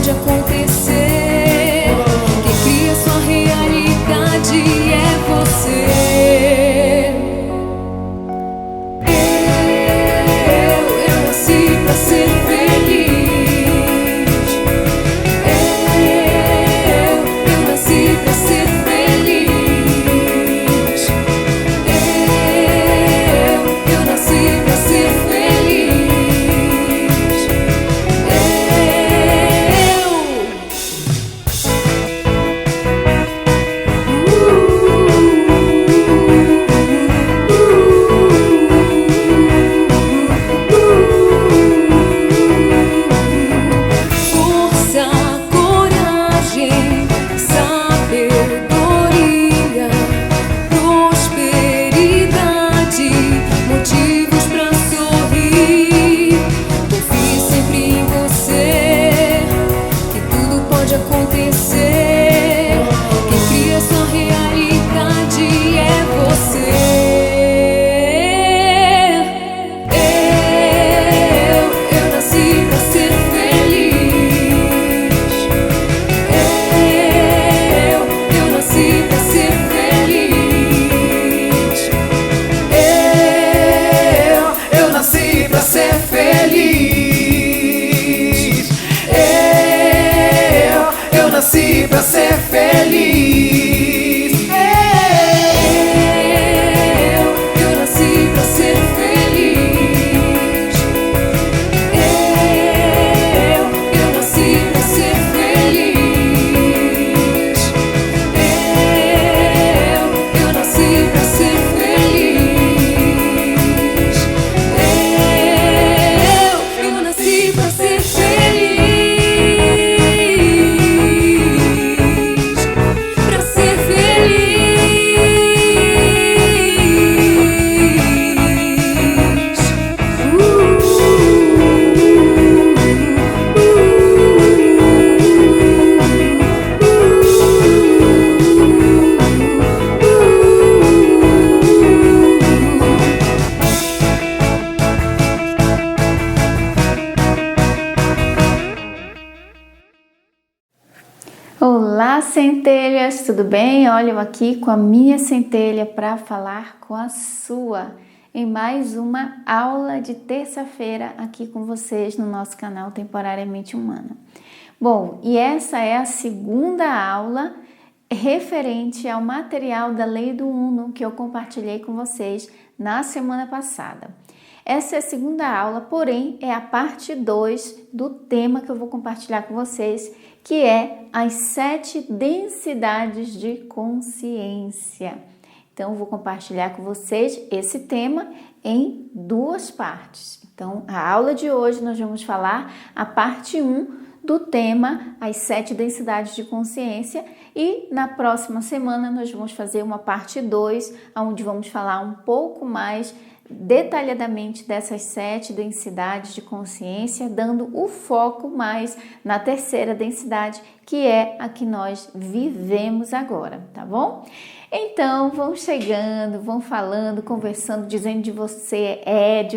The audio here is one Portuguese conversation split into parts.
pode acontecer. Quem cria sua realidade é você. Eu nasci pra ser feliz. Eu nasci pra ser feliz. Eu nasci pra ser feliz. Força, coragem, sabedoria, prosperidade, motivos pra sorrir. Confie sempre em você, que tudo pode acontecer. Quem cria sua realidade é você. Eu nasci pra ser feliz. Eu nasci pra ser feliz. Eu nasci pra ser feliz. Eu nasci pra ser feliz. Eu nasci pra ser feliz. Eu nasci pra ser feliz. Eu nasci pra ser feliz. Eu nasci pra ser feliz. Pra ser Olá, centelhas, tudo bem? Olha, eu aqui com a minha centelha para falar com a sua em mais uma aula de terça-feira aqui com vocês no nosso canal Temporariamente Humana. Bom, e essa é a segunda aula referente ao material da Lei do Uno que eu compartilhei com vocês na semana passada. Essa é a segunda aula, porém é a parte 2 do tema que eu vou compartilhar com vocês, que é as 7 densidades de consciência. Então, eu vou compartilhar com vocês esse tema em 2 partes. Então, a aula de hoje nós vamos falar a parte 1 do tema, as 7 densidades de consciência, e na próxima semana nós vamos fazer uma parte 2, onde vamos falar um pouco mais detalhadamente dessas 7 densidades de consciência, dando o foco mais na terceira densidade, que é a que nós vivemos agora, tá bom? Então, vão chegando, vão falando, conversando, dizendo de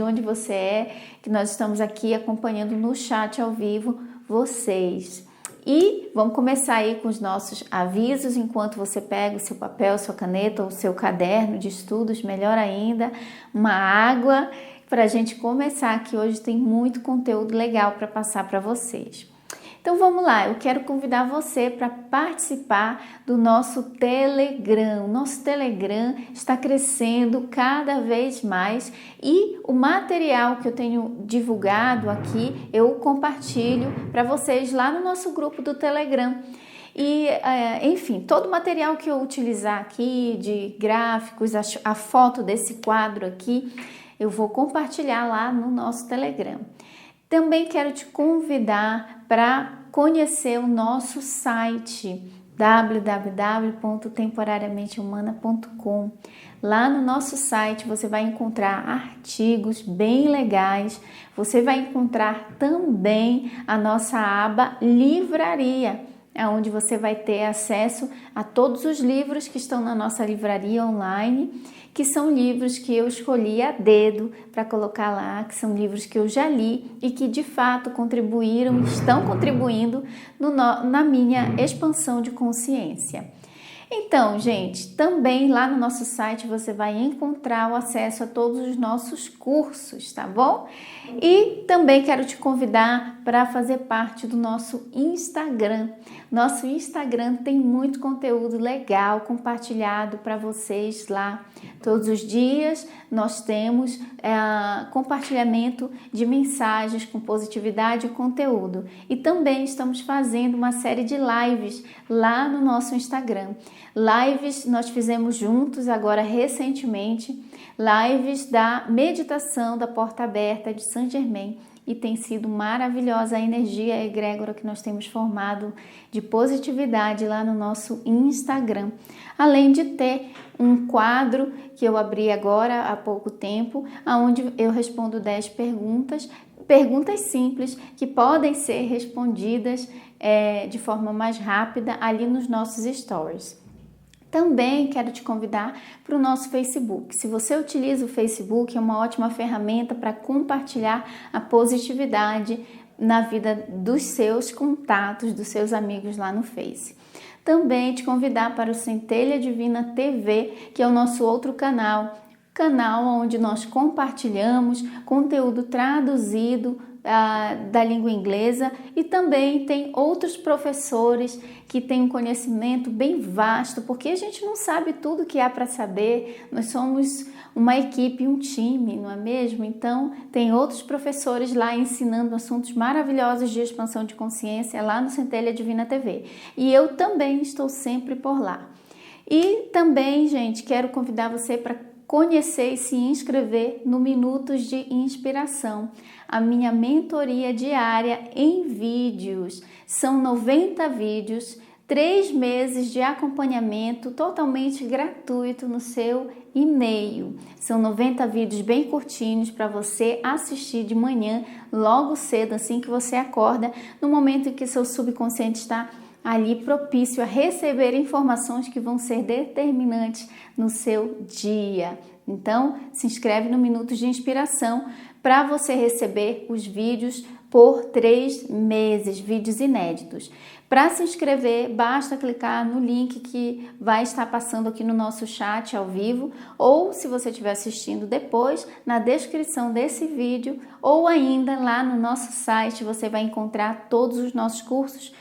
onde você é, que nós estamos aqui acompanhando no chat ao vivo vocês. E vamos começar aí com os nossos avisos, enquanto você pega o seu papel, sua caneta ou seu caderno de estudos, melhor ainda, uma água, para a gente começar, que hoje tem muito conteúdo legal para passar para vocês. Então vamos lá, eu quero convidar você para participar do nosso Telegram. O nosso Telegram está crescendo cada vez mais e o material que eu tenho divulgado aqui, eu compartilho para vocês lá no nosso grupo do Telegram. E, enfim, todo o material que eu utilizar aqui, de gráficos, a foto desse quadro aqui, eu vou compartilhar lá no nosso Telegram. Também quero te convidar para conhecer o nosso site www.temporariamentehumana.com. Lá no nosso site você vai encontrar artigos bem legais, você vai encontrar também a nossa aba Livraria, onde você vai ter acesso a todos os livros que estão na nossa livraria online, que são livros que eu escolhi a dedo para colocar lá, que são livros que eu já li e que de fato contribuíram, estão contribuindo na minha expansão de consciência. Então, gente, também lá no nosso site você vai encontrar o acesso a todos os nossos cursos, tá bom? E também quero te convidar para fazer parte do nosso Instagram. Nosso Instagram tem muito conteúdo legal compartilhado para vocês lá. Todos os dias nós temos compartilhamento de mensagens com positividade e conteúdo. E também estamos fazendo uma série de lives lá no nosso Instagram. Lives nós fizemos juntos agora recentemente, lives da meditação da Porta Aberta de Saint Germain, e tem sido maravilhosa a energia egrégora que nós temos formado de positividade lá no nosso Instagram. Além de ter um quadro que eu abri agora há pouco tempo, onde eu respondo 10 perguntas simples que podem ser respondidas de forma mais rápida ali nos nossos stories. Também quero te convidar para o nosso Facebook. Se você utiliza o Facebook, é uma ótima ferramenta para compartilhar a positividade na vida dos seus contatos, dos seus amigos lá no Face. Também te convidar para o Centelha Divina TV, que é o nosso outro canal onde nós compartilhamos conteúdo traduzido da língua inglesa, e também tem outros professores que têm um conhecimento bem vasto, porque a gente não sabe tudo que há para saber, nós somos uma equipe, um time, não é mesmo? Então tem outros professores lá ensinando assuntos maravilhosos de expansão de consciência lá no Centelha Divina TV, e eu também estou sempre por lá. E também, gente, quero convidar você para conhecer e se inscrever no Minutos de Inspiração, a minha mentoria diária em vídeos. São 90 vídeos, 3 meses de acompanhamento totalmente gratuito no seu e-mail. São 90 vídeos bem curtinhos para você assistir de manhã, logo cedo, assim que você acorda, no momento em que seu subconsciente está ali propício a receber informações que vão ser determinantes no seu dia. Então, se inscreve no Minutos de Inspiração para você receber os vídeos por 3 meses, vídeos inéditos. Para se inscrever, basta clicar no link que vai estar passando aqui no nosso chat ao vivo, ou se você estiver assistindo depois, na descrição desse vídeo, ou ainda lá no nosso site você vai encontrar todos os nossos cursos,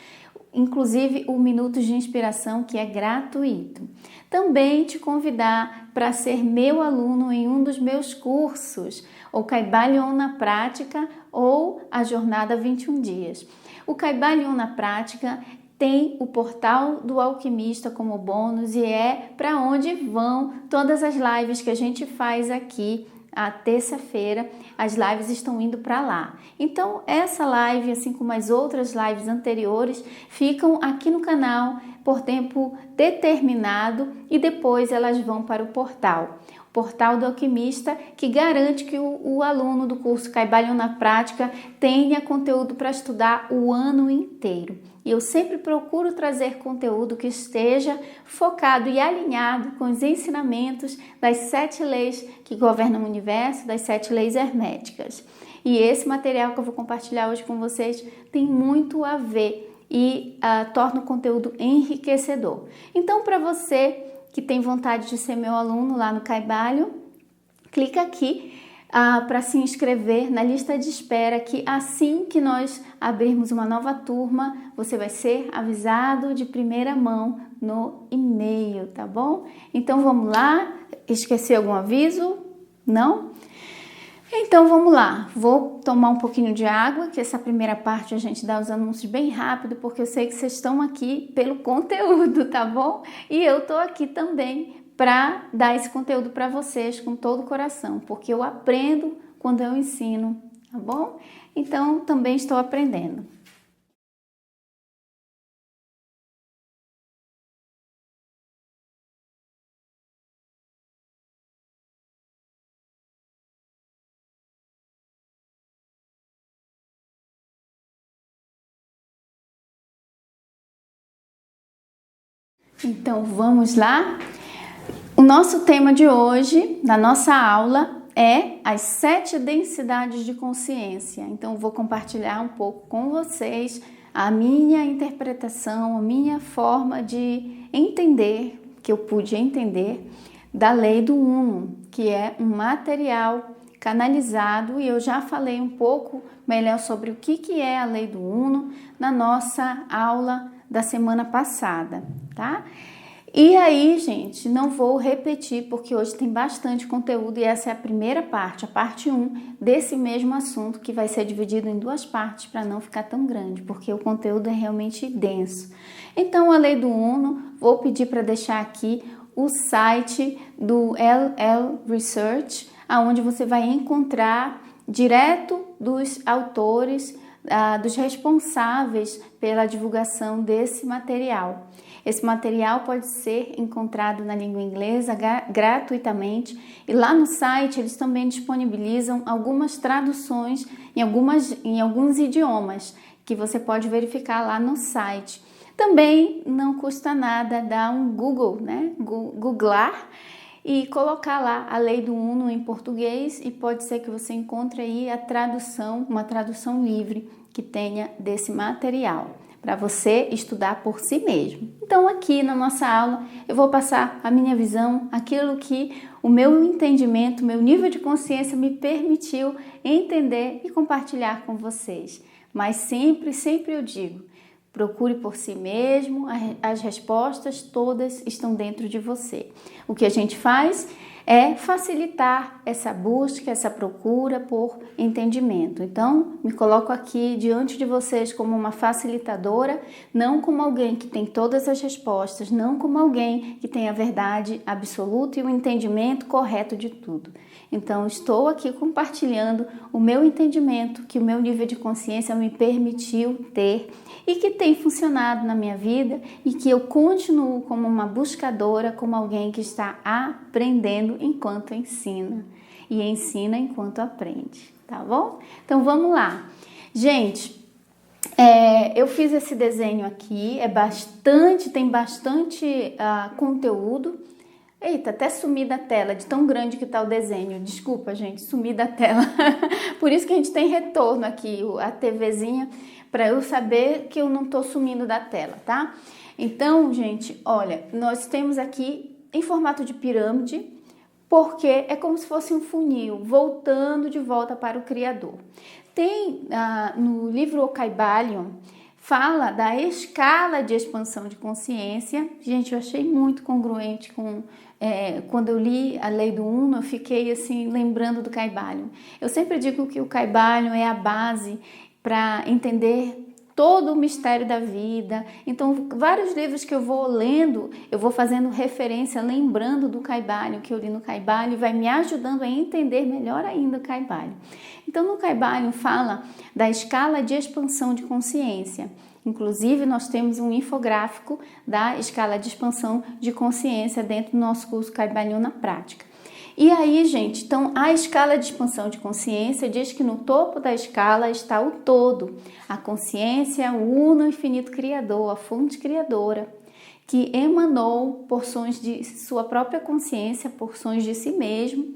inclusive o Minutos de Inspiração, que é gratuito. Também te convidar para ser meu aluno em um dos meus cursos, o Kybalion na Prática ou a Jornada 21 Dias. O Kybalion na Prática tem o Portal do Alquimista como bônus e é para onde vão todas as lives que a gente faz aqui. A terça-feira, as lives estão indo para lá. Então, essa live, assim como as outras lives anteriores, ficam aqui no canal por tempo determinado e depois elas vão para o portal. O Portal do Alquimista, que garante que o aluno do curso Kybalion na Prática tenha conteúdo para estudar o ano inteiro. E eu sempre procuro trazer conteúdo que esteja focado e alinhado com os ensinamentos das 7 leis que governam o universo, das 7 leis herméticas. E esse material que eu vou compartilhar hoje com vocês tem muito a ver e torna o conteúdo enriquecedor. Então, para você que tem vontade de ser meu aluno lá no Kybalion, clica aqui para se inscrever na lista de espera, que assim que nós abrirmos uma nova turma, você vai ser avisado de primeira mão no e-mail, tá bom? Então vamos lá, esqueci algum aviso? Não? Então vamos lá, vou tomar um pouquinho de água, que essa primeira parte a gente dá os anúncios bem rápido, porque eu sei que vocês estão aqui pelo conteúdo, tá bom? E eu tô aqui também para dar esse conteúdo para vocês com todo o coração, porque eu aprendo quando eu ensino, tá bom? Então, também estou aprendendo. Então, vamos lá? O nosso tema de hoje, da nossa aula, é as 7 densidades de consciência. Então, eu vou compartilhar um pouco com vocês a minha interpretação, a minha forma de entender, que eu pude entender, da lei do Uno, que é um material canalizado, e eu já falei um pouco melhor sobre o que é a lei do Uno na nossa aula da semana passada, tá? E aí, gente, não vou repetir porque hoje tem bastante conteúdo e essa é a primeira parte, a parte 1 desse mesmo assunto, que vai ser dividido em 2 partes para não ficar tão grande, porque o conteúdo é realmente denso. Então, a lei do Uno, vou pedir para deixar aqui o site do LL Research, aonde você vai encontrar direto dos autores, dos responsáveis pela divulgação desse material. Esse material pode ser encontrado na língua inglesa gratuitamente e lá no site eles também disponibilizam algumas traduções em alguns idiomas que você pode verificar lá no site. Também não custa nada dar um Google, né? Googlar e colocar lá a lei do Uno em português e pode ser que você encontre aí a tradução, uma tradução livre que tenha desse material, para você estudar por si mesmo. Então, aqui na nossa aula, eu vou passar a minha visão, aquilo que o meu entendimento, meu nível de consciência me permitiu entender e compartilhar com vocês. Mas sempre eu digo, procure por si mesmo, as respostas todas estão dentro de você. O que a gente faz é facilitar essa busca, essa procura por entendimento. Então, me coloco aqui diante de vocês como uma facilitadora, não como alguém que tem todas as respostas, não como alguém que tem a verdade absoluta e o entendimento correto de tudo. Então, estou aqui compartilhando o meu entendimento, que o meu nível de consciência me permitiu ter e que tem funcionado na minha vida e que eu continuo como uma buscadora, como alguém que está aprendendo enquanto ensina e ensina enquanto aprende, tá bom? Então, vamos lá. Gente, eu fiz esse desenho aqui, tem bastante conteúdo. Eita, até sumi da tela, de tão grande que tá o desenho. Desculpa, gente, sumi da tela. Por isso que a gente tem retorno aqui, a TVzinha, para eu saber que eu não tô sumindo da tela, tá? Então, gente, olha, nós temos aqui em formato de pirâmide, porque é como se fosse um funil, voltando de volta para o Criador. Tem no livro O Kybalion, fala da escala de expansão de consciência. Gente, eu achei muito congruente com... quando eu li a lei do Uno, eu fiquei assim, lembrando do Kybalion. Eu sempre digo que o Kybalion é a base para entender todo o mistério da vida. Então, vários livros que eu vou lendo, eu vou fazendo referência, lembrando do Kybalion, que eu li no Kybalion, e vai me ajudando a entender melhor ainda o Kybalion. Então, no Kybalion fala da escala de expansão de consciência. Inclusive, nós temos um infográfico da escala de expansão de consciência dentro do nosso curso Kybalion na Prática. E aí, gente, então a escala de expansão de consciência diz que no topo da escala está o todo, a consciência, o uno infinito criador, a fonte criadora, que emanou porções de sua própria consciência, porções de si mesmo,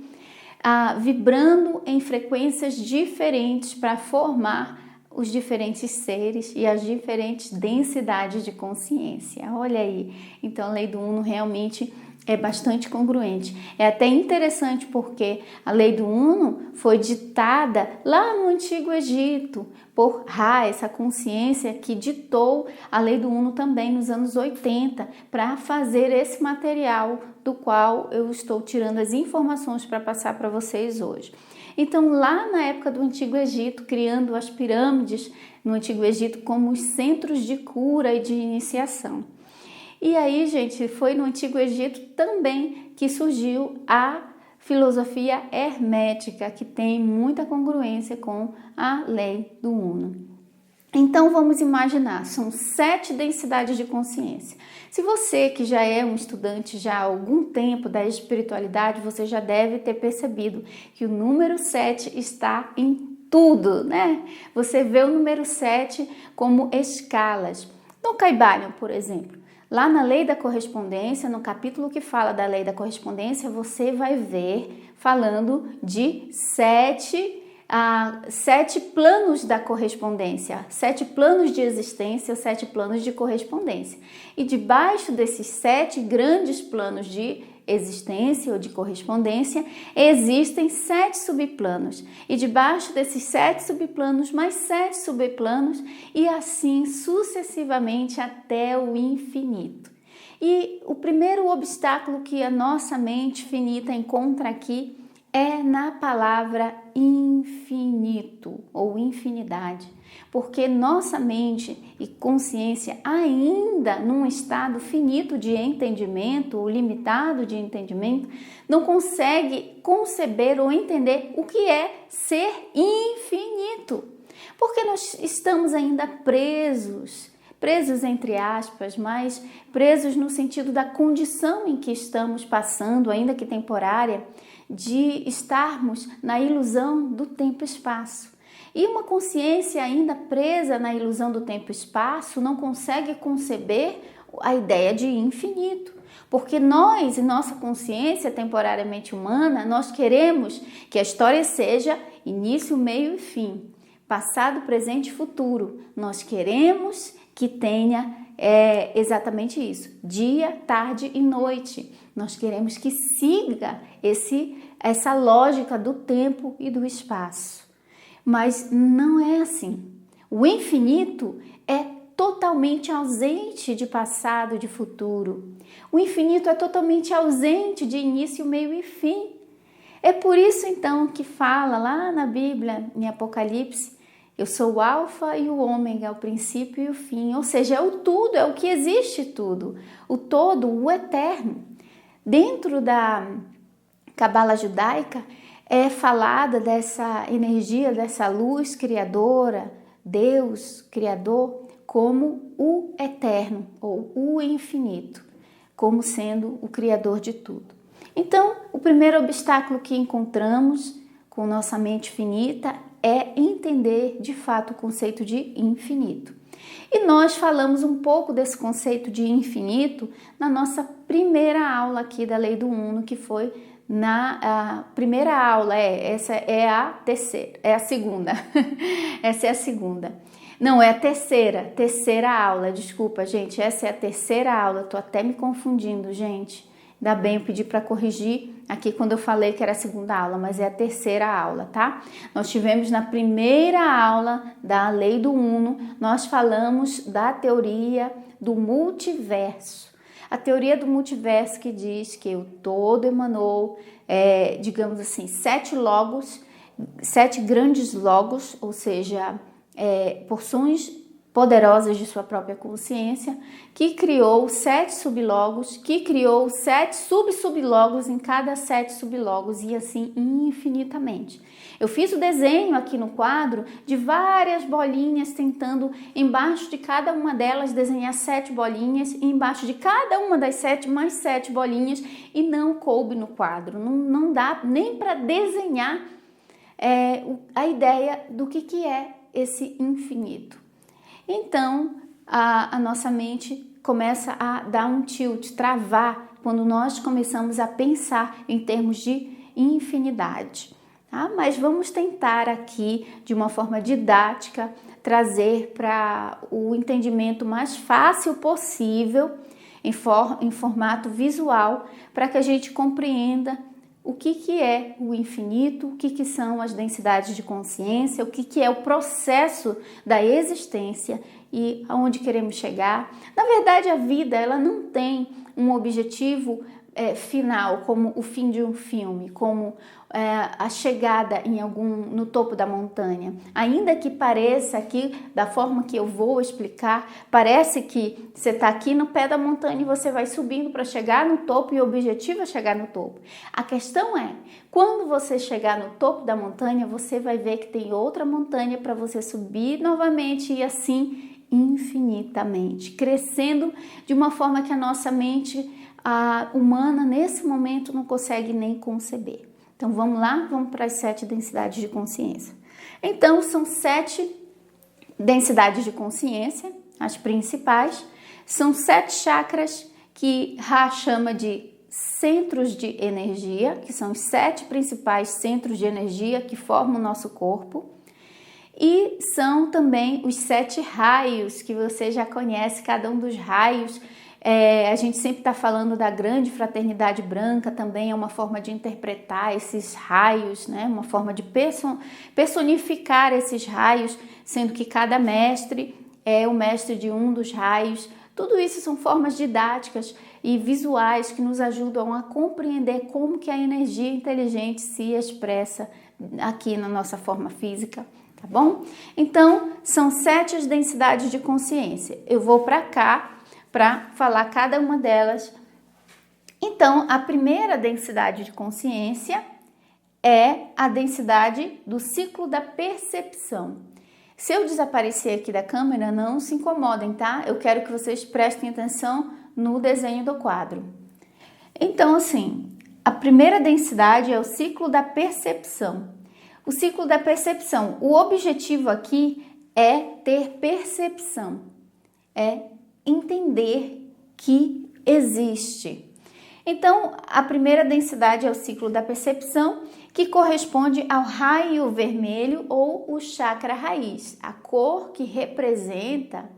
vibrando em frequências diferentes para formar os diferentes seres e as diferentes densidades de consciência. Olha aí, então a lei do Uno realmente é bastante congruente. É até interessante porque a lei do Uno foi ditada lá no Antigo Egito por Ra, essa consciência que ditou a lei do Uno também nos anos 80 para fazer esse material do qual eu estou tirando as informações para passar para vocês hoje. Então, lá na época do Antigo Egito, criando as pirâmides no Antigo Egito como os centros de cura e de iniciação. E aí, gente, foi no Antigo Egito também que surgiu a filosofia hermética, que tem muita congruência com a lei do Uno. Então, vamos imaginar, são 7 densidades de consciência. Se você que já é um estudante já há algum tempo da espiritualidade, você já deve ter percebido que o número 7 está em tudo, né? Você vê o número 7 como escalas. No Kybalion, por exemplo, Lá na lei da correspondência, no capítulo que fala da lei da correspondência, você vai ver falando de 7 planos da correspondência, 7 planos de existência, 7 planos de correspondência. E debaixo desses 7 grandes planos de existência ou de correspondência, existem 7 subplanos. E debaixo desses 7 subplanos, mais 7 subplanos, e assim sucessivamente até o infinito. E o primeiro obstáculo que a nossa mente finita encontra aqui é na palavra infinito ou infinidade, porque nossa mente e consciência, ainda num estado finito de entendimento ou limitado de entendimento, não consegue conceber ou entender o que é ser infinito, porque nós estamos ainda presos entre aspas, mas presos no sentido da condição em que estamos passando, ainda que temporária, de estarmos na ilusão do tempo e espaço. E uma consciência ainda presa na ilusão do tempo e espaço não consegue conceber a ideia de infinito. Porque nós, e nossa consciência temporariamente humana, nós queremos que a história seja início, meio e fim, passado, presente e futuro. Nós queremos que tenha exatamente isso, dia, tarde e noite. Nós queremos que siga essa lógica do tempo e do espaço. Mas não é assim. O infinito é totalmente ausente de passado, de futuro. O infinito é totalmente ausente de início, meio e fim. É por isso então que fala lá na Bíblia, em Apocalipse, eu sou o alfa e o ômega, o princípio e o fim, ou seja, é o tudo, é o que existe tudo, o todo, o eterno. Dentro da Cabala judaica é falada dessa energia, dessa luz criadora, Deus criador, como o eterno ou o infinito, como sendo o criador de tudo. Então, o primeiro obstáculo que encontramos com nossa mente finita é entender de fato o conceito de infinito. E nós falamos um pouco desse conceito de infinito na nossa primeira aula aqui da Lei do Uno, que foi na primeira aula, essa é a terceira, é a segunda, essa é a segunda. Não, é a terceira aula, desculpa, gente, essa é a terceira aula, tô até me confundindo, gente. Ainda bem, eu pedi para corrigir aqui quando eu falei que era a segunda aula, mas é a terceira aula, tá? Nós tivemos na primeira aula da Lei do Uno, nós falamos da teoria do multiverso. A teoria do multiverso que diz que o todo emanou, digamos assim, 7 logos, 7 grandes logos, ou seja, porções poderosas de sua própria consciência, que criou 7 sublogos, que criou 7 sublogos em cada 7 sublogos e assim infinitamente. Eu fiz o desenho aqui no quadro de várias bolinhas, tentando embaixo de cada uma delas desenhar 7 bolinhas e embaixo de cada uma das 7 mais 7 bolinhas e não coube no quadro, não dá nem para desenhar a ideia do que é esse infinito. Então, a nossa mente começa a dar um tilt, travar, quando nós começamos a pensar em termos de infinidade. Tá? Mas vamos tentar aqui, de uma forma didática, trazer para o entendimento mais fácil possível, em formato visual, para que a gente compreenda o que é o infinito, o que são as densidades de consciência, o que é o processo da existência e aonde queremos chegar. Na verdade, a vida ela não tem um objetivo final, como o fim de um filme, como a chegada no topo da montanha. Ainda que pareça aqui, da forma que eu vou explicar, parece que você está aqui no pé da montanha e você vai subindo para chegar no topo e o objetivo é chegar no topo. A questão é, quando você chegar no topo da montanha, você vai ver que tem outra montanha para você subir novamente e assim infinitamente, crescendo de uma forma que a nossa mente humana nesse momento não consegue nem conceber. Então vamos lá, vamos para as 7 densidades de consciência. Então são 7 densidades de consciência, as principais, São 7 chakras que Ra chama de centros de energia, que são os 7 principais centros de energia que formam o nosso corpo. E são também os 7 raios, que você já conhece, cada um dos raios. A gente sempre está falando da grande fraternidade branca, também é uma forma de interpretar esses raios, né? Uma forma de personificar esses raios, sendo que cada mestre é o mestre de um dos raios. Tudo isso são formas didáticas e visuais que nos ajudam a compreender como que a energia inteligente se expressa aqui na nossa forma física, tá bom? Então, são 7 as densidades de consciência. Eu vou para cá para falar cada uma delas. Então, a primeira densidade de consciência é a densidade do ciclo da percepção. Se eu desaparecer aqui da câmera, não se incomodem, tá? Eu quero que vocês prestem atenção no desenho do quadro. Então, assim, a primeira densidade é o ciclo da percepção. O ciclo da percepção, o objetivo aqui é ter percepção, é entender que existe. Então, a primeira densidade é o ciclo da percepção, que corresponde ao raio vermelho ou o chakra raiz, a cor que representa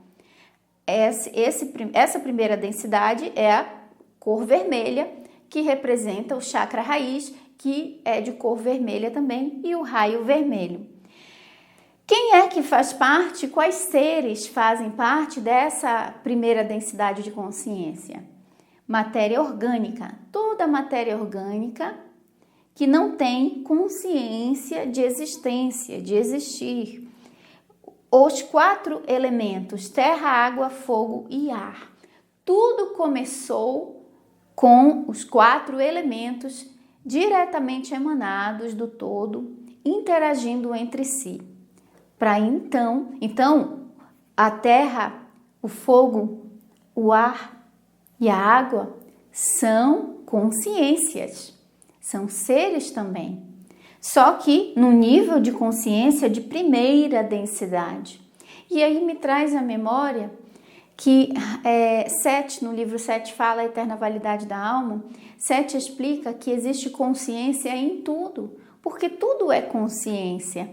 essa primeira densidade é a cor vermelha, que representa o chakra raiz, que é de cor vermelha também, e o raio vermelho. Quem é que faz parte, quais seres fazem parte dessa primeira densidade de consciência? Matéria orgânica, toda matéria orgânica que não tem consciência de existência, de existir. Os 4 elementos, terra, água, fogo e ar. Tudo começou com os 4 elementos diretamente emanados do todo, interagindo entre si. Para então, a terra, o fogo, o ar e a água são consciências, são seres também. Só que no nível de consciência de primeira densidade. E aí me traz a memória que Sete, no livro 7 fala a eterna validade da alma. Sete explica que existe consciência em tudo, porque tudo é consciência.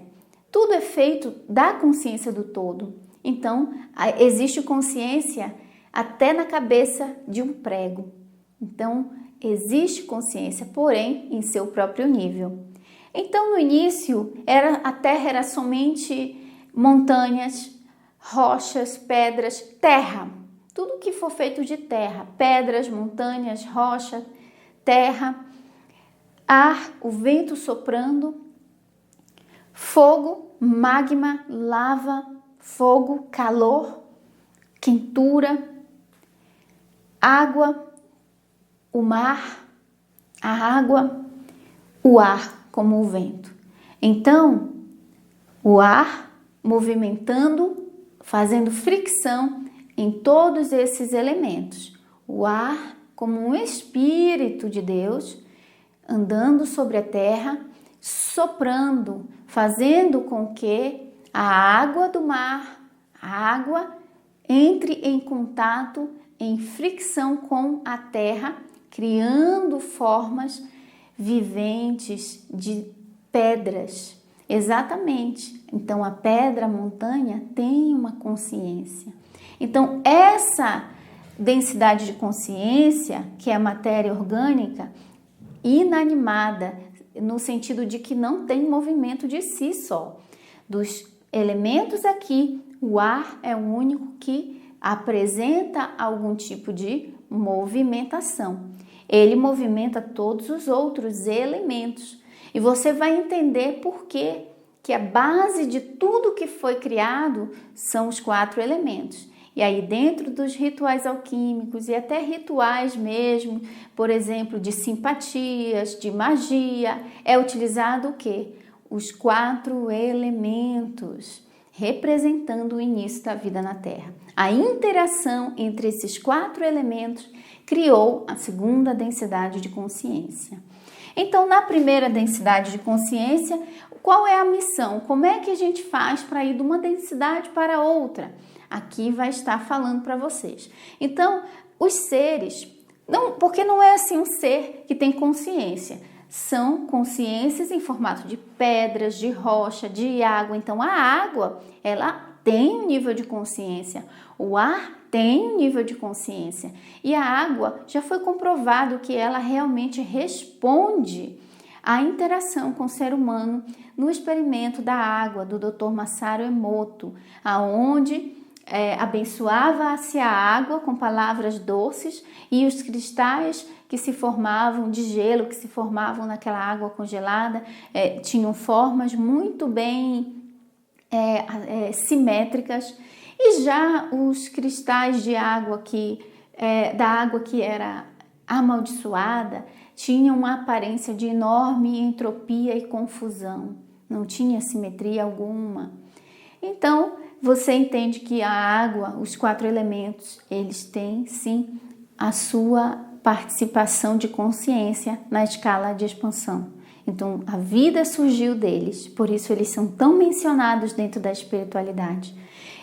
Tudo é feito da consciência do todo. Então, existe consciência até na cabeça de um prego. Então, existe consciência, porém, em seu próprio nível. Então, no início, a Terra era somente montanhas, rochas, pedras, terra. Tudo que for feito de terra, pedras, montanhas, rocha, terra, ar, o vento soprando, fogo, magma, lava, fogo, calor, quentura, água, o mar, a água, o ar como o vento. Então, o ar movimentando, fazendo fricção em todos esses elementos. O ar como um espírito de Deus andando sobre a terra, soprando, fazendo com que a água do mar, a água, entre em contato, em fricção com a terra, criando formas viventes de pedras. Exatamente. Então, a pedra, a montanha, tem uma consciência. Então, essa densidade de consciência, que é a matéria orgânica, inanimada, no sentido de que não tem movimento de si só. Dos elementos aqui, o ar é o único que apresenta algum tipo de movimentação. Ele movimenta todos os outros elementos. E você vai entender por que a base de tudo que foi criado são os 4 elementos. E aí dentro dos rituais alquímicos e até rituais mesmo, por exemplo, de simpatias, de magia, é utilizado o quê? Os 4 elementos, representando o início da vida na Terra. A interação entre esses 4 elementos criou a segunda densidade de consciência. Então, na primeira densidade de consciência, qual é a missão? Como é que a gente faz para ir de uma densidade para outra? aqui vai estar falando para vocês. Então, os seres, porque não é assim um ser que tem consciência, são consciências em formato de pedras, de rocha, de água. Então, a água, ela tem um nível de consciência, o ar tem um nível de consciência, e a água já foi comprovado que ela realmente responde à interação com o ser humano no experimento da água do Dr. Masaru Emoto, aonde abençoava-se a água com palavras doces e os cristais que se formavam de gelo, que se formavam naquela água congelada, tinham formas muito bem simétricas, e já os cristais de água da água que era amaldiçoada tinham uma aparência de enorme entropia e confusão, não tinha simetria alguma. Então, você entende que a água, os 4 elementos, eles têm sim a sua participação de consciência na escala de expansão. Então, a vida surgiu deles, por isso eles são tão mencionados dentro da espiritualidade.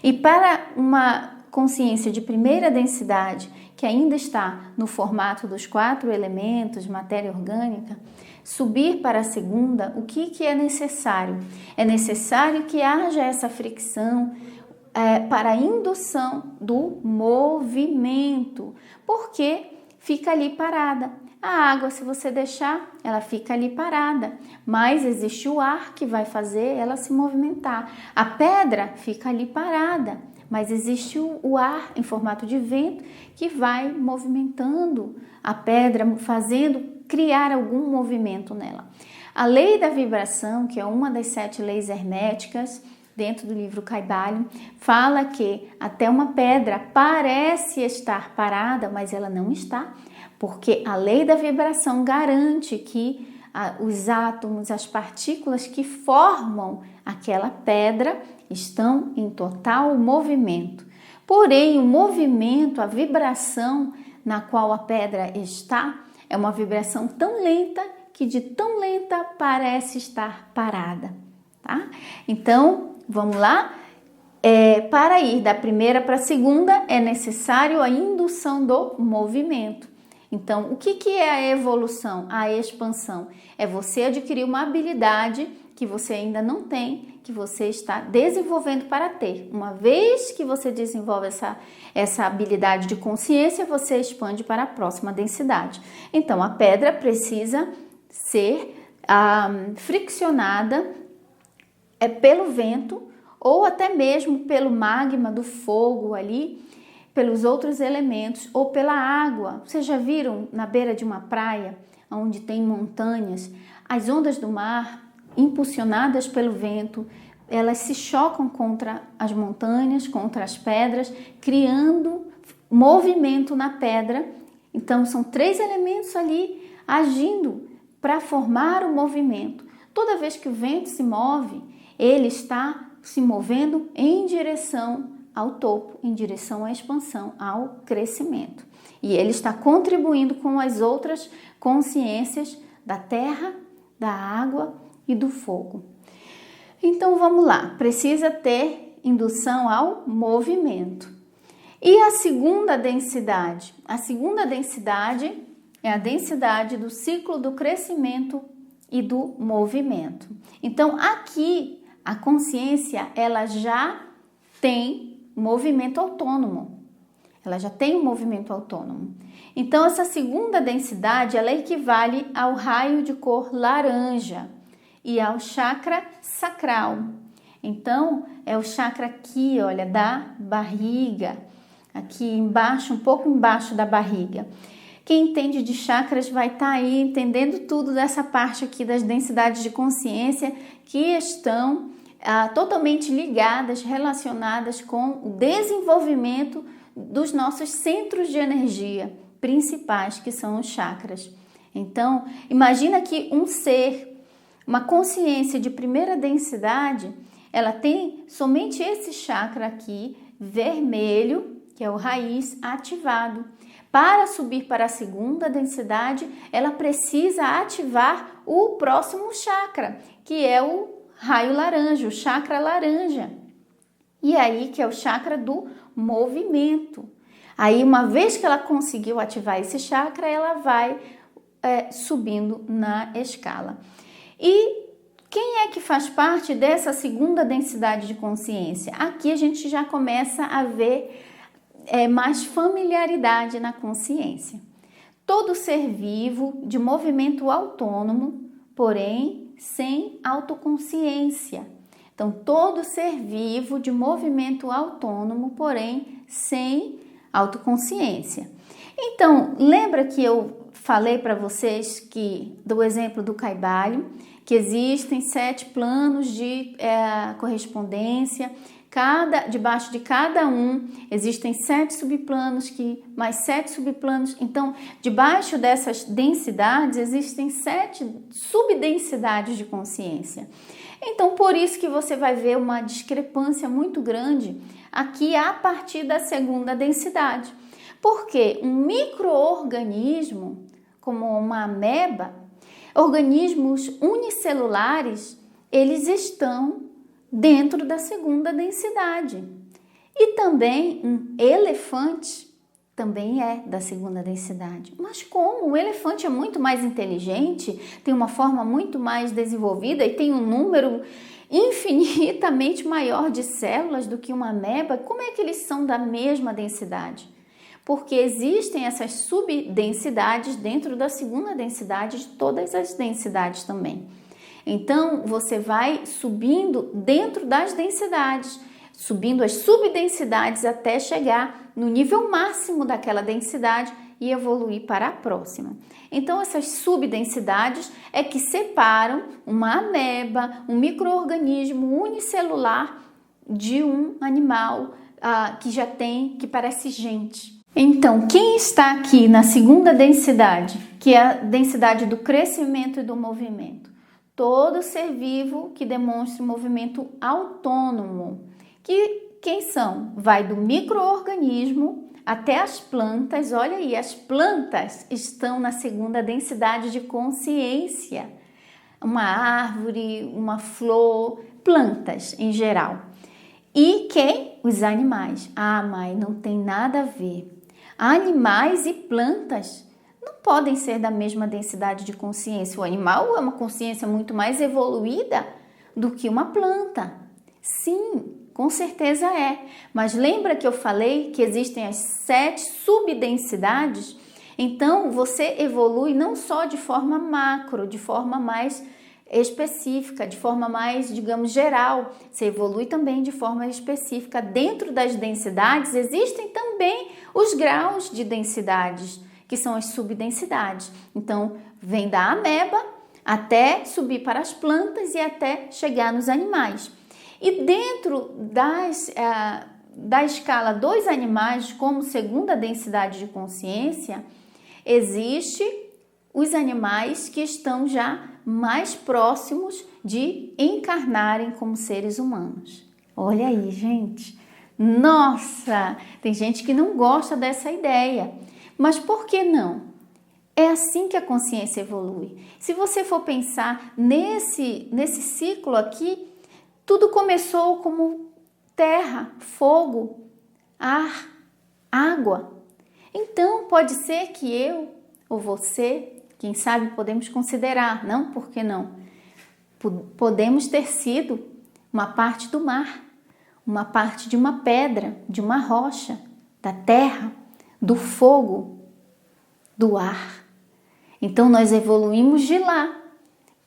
E para uma consciência de primeira densidade, que ainda está no formato dos 4 elementos, matéria orgânica, subir para a segunda, o que é necessário? É necessário que haja essa fricção para a indução do movimento, porque fica ali parada. A água, se você deixar, ela fica ali parada, mas existe o ar que vai fazer ela se movimentar. A pedra fica ali parada, mas existe o ar em formato de vento que vai movimentando a pedra, criar algum movimento nela. A lei da vibração, que é uma das 7 leis herméticas, dentro do livro Kybalion, fala que até uma pedra parece estar parada, mas ela não está, porque a lei da vibração garante que os átomos, as partículas que formam aquela pedra estão em total movimento. Porém, o movimento, a vibração na qual a pedra está, é uma vibração tão lenta que de tão lenta parece estar parada, tá? Então, vamos lá? Para ir da primeira para a segunda, é necessário a indução do movimento. Então, o que é a evolução, a expansão? É você adquirir uma habilidade que você ainda não tem, que você está desenvolvendo para ter. Uma vez que você desenvolve essa habilidade de consciência, você expande para a próxima densidade. Então, a pedra precisa ser friccionada pelo vento ou até mesmo pelo magma do fogo ali, pelos outros elementos ou pela água. Vocês já viram na beira de uma praia, onde tem montanhas, as ondas do mar, impulsionadas pelo vento, elas se chocam contra as montanhas, contra as pedras, criando movimento na pedra. Então, são 3 elementos ali agindo para formar o movimento. Toda vez que o vento se move, ele está se movendo em direção ao topo, em direção à expansão, ao crescimento. E ele está contribuindo com as outras consciências da terra, da água e do fogo. Então vamos lá, precisa ter indução ao movimento. E a segunda densidade? A segunda densidade é a densidade do ciclo do crescimento e do movimento. Então aqui a consciência ela já tem movimento autônomo. Ela já tem um movimento autônomo. Então essa segunda densidade ela equivale ao raio de cor laranja e ao chakra sacral. Então é o chakra aqui, olha, da barriga, aqui embaixo, um pouco embaixo da barriga. Quem entende de chakras vai estar aí entendendo tudo dessa parte aqui das densidades de consciência que estão totalmente ligadas, relacionadas com o desenvolvimento dos nossos centros de energia principais, que são os chakras. Então, imagina que um ser, uma consciência de primeira densidade, ela tem somente esse chakra aqui, vermelho, que é o raiz, ativado. Para subir para a segunda densidade, ela precisa ativar o próximo chakra, que é o raio laranja, o chakra laranja. E aí que é o chakra do movimento. Aí, uma vez que ela conseguiu ativar esse chakra, ela vai subindo na escala. E quem é que faz parte dessa segunda densidade de consciência? Aqui a gente já começa a ver mais familiaridade na consciência. Todo ser vivo de movimento autônomo, porém sem autoconsciência. Então, todo ser vivo de movimento autônomo, porém sem autoconsciência. Então, lembra que eu falei para vocês do exemplo do Kaibalho, que existem 7 planos de correspondência, debaixo de cada um existem 7 subplanos, mais 7 subplanos. Então, debaixo dessas densidades existem 7 subdensidades de consciência. Então, por isso que você vai ver uma discrepância muito grande aqui a partir da segunda densidade. Porque um micro-organismo, como uma ameba, organismos unicelulares, eles estão dentro da segunda densidade. E também um elefante também é da segunda densidade. Mas como? O elefante é muito mais inteligente, tem uma forma muito mais desenvolvida e tem um número infinitamente maior de células do que uma ameba. Como é que eles são da mesma densidade? Porque existem essas subdensidades dentro da segunda densidade, de todas as densidades também. Então, você vai subindo dentro das densidades, subindo as subdensidades até chegar no nível máximo daquela densidade e evoluir para a próxima. Então, essas subdensidades é que separam uma ameba, um micro-organismo unicelular de um animal que parece gente. Então, quem está aqui na segunda densidade, que é a densidade do crescimento e do movimento? Todo ser vivo que demonstre movimento autônomo. Quem são? Vai do micro-organismo até as plantas. Olha aí, as plantas estão na segunda densidade de consciência. Uma árvore, uma flor, plantas em geral. E quem? Os animais. Ah, mãe, não tem nada a ver. Animais e plantas não podem ser da mesma densidade de consciência. O animal é uma consciência muito mais evoluída do que uma planta. Sim, com certeza é. Mas lembra que eu falei que existem as 7 subdensidades? Então, você evolui não só de forma macro, de forma mais específica, de forma mais, digamos, geral. Você evolui também de forma específica. Dentro das densidades existem também os graus de densidades, que são as subdensidades. Então, vem da ameba até subir para as plantas e até chegar nos animais. E dentro da escala dos animais, como segunda densidade de consciência, existe os animais que estão já mais próximos de encarnarem como seres humanos. Olha aí, gente. Nossa, tem gente que não gosta dessa ideia. Mas por que não? É assim que a consciência evolui. Se você for pensar nesse ciclo aqui, tudo começou como terra, fogo, ar, água. Então, pode ser que eu ou você, quem sabe podemos considerar, não? Por que não? Podemos ter sido uma parte do mar, uma parte de uma pedra, de uma rocha, da terra, do fogo, do ar. Então, nós evoluímos de lá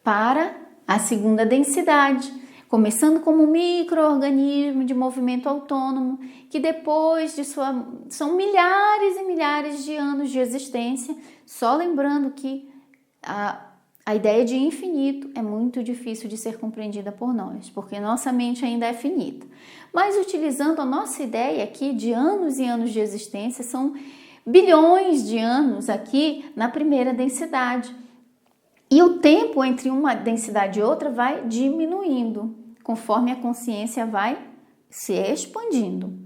para a segunda densidade, começando como um micro-organismo de movimento autônomo, que depois são milhares e milhares de anos de existência. Só lembrando que a ideia de infinito é muito difícil de ser compreendida por nós, porque nossa mente ainda é finita. Mas utilizando a nossa ideia aqui de anos e anos de existência, são bilhões de anos aqui na primeira densidade. E o tempo entre uma densidade e outra vai diminuindo, conforme a consciência vai se expandindo.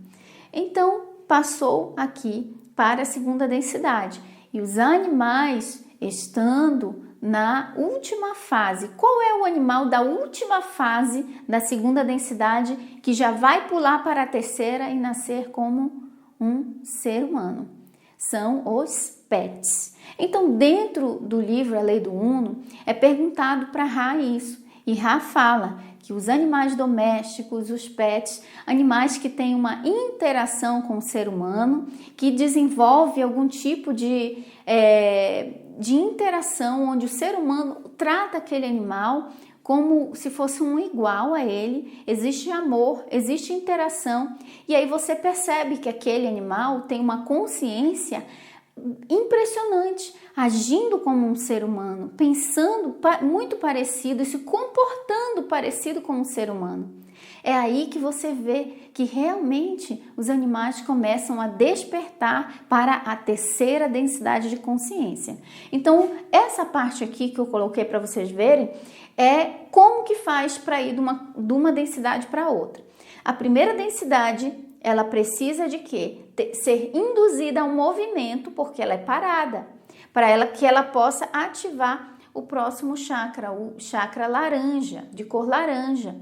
Então, passou aqui para a segunda densidade. E os animais, estando na última fase. Qual é o animal da última fase da segunda densidade que já vai pular para a terceira e nascer como um ser humano? São os pets. Então, dentro do livro A Lei do Uno, é perguntado para Ra isso. E Ra fala que os animais domésticos, os pets, animais que têm uma interação com o ser humano, que desenvolve algum tipo de interação onde o ser humano trata aquele animal como se fosse um igual a ele, existe amor, existe interação, e aí você percebe que aquele animal tem uma consciência impressionante, agindo como um ser humano, pensando muito parecido e se comportando parecido com um ser humano. É aí que você vê que realmente os animais começam a despertar para a terceira densidade de consciência. Então, essa parte aqui que eu coloquei para vocês verem é como que faz para ir de uma densidade para outra. A primeira densidade, ela precisa de quê? Ser induzida a um movimento, porque ela é parada, para que ela possa ativar o próximo chakra, o chakra laranja, de cor laranja,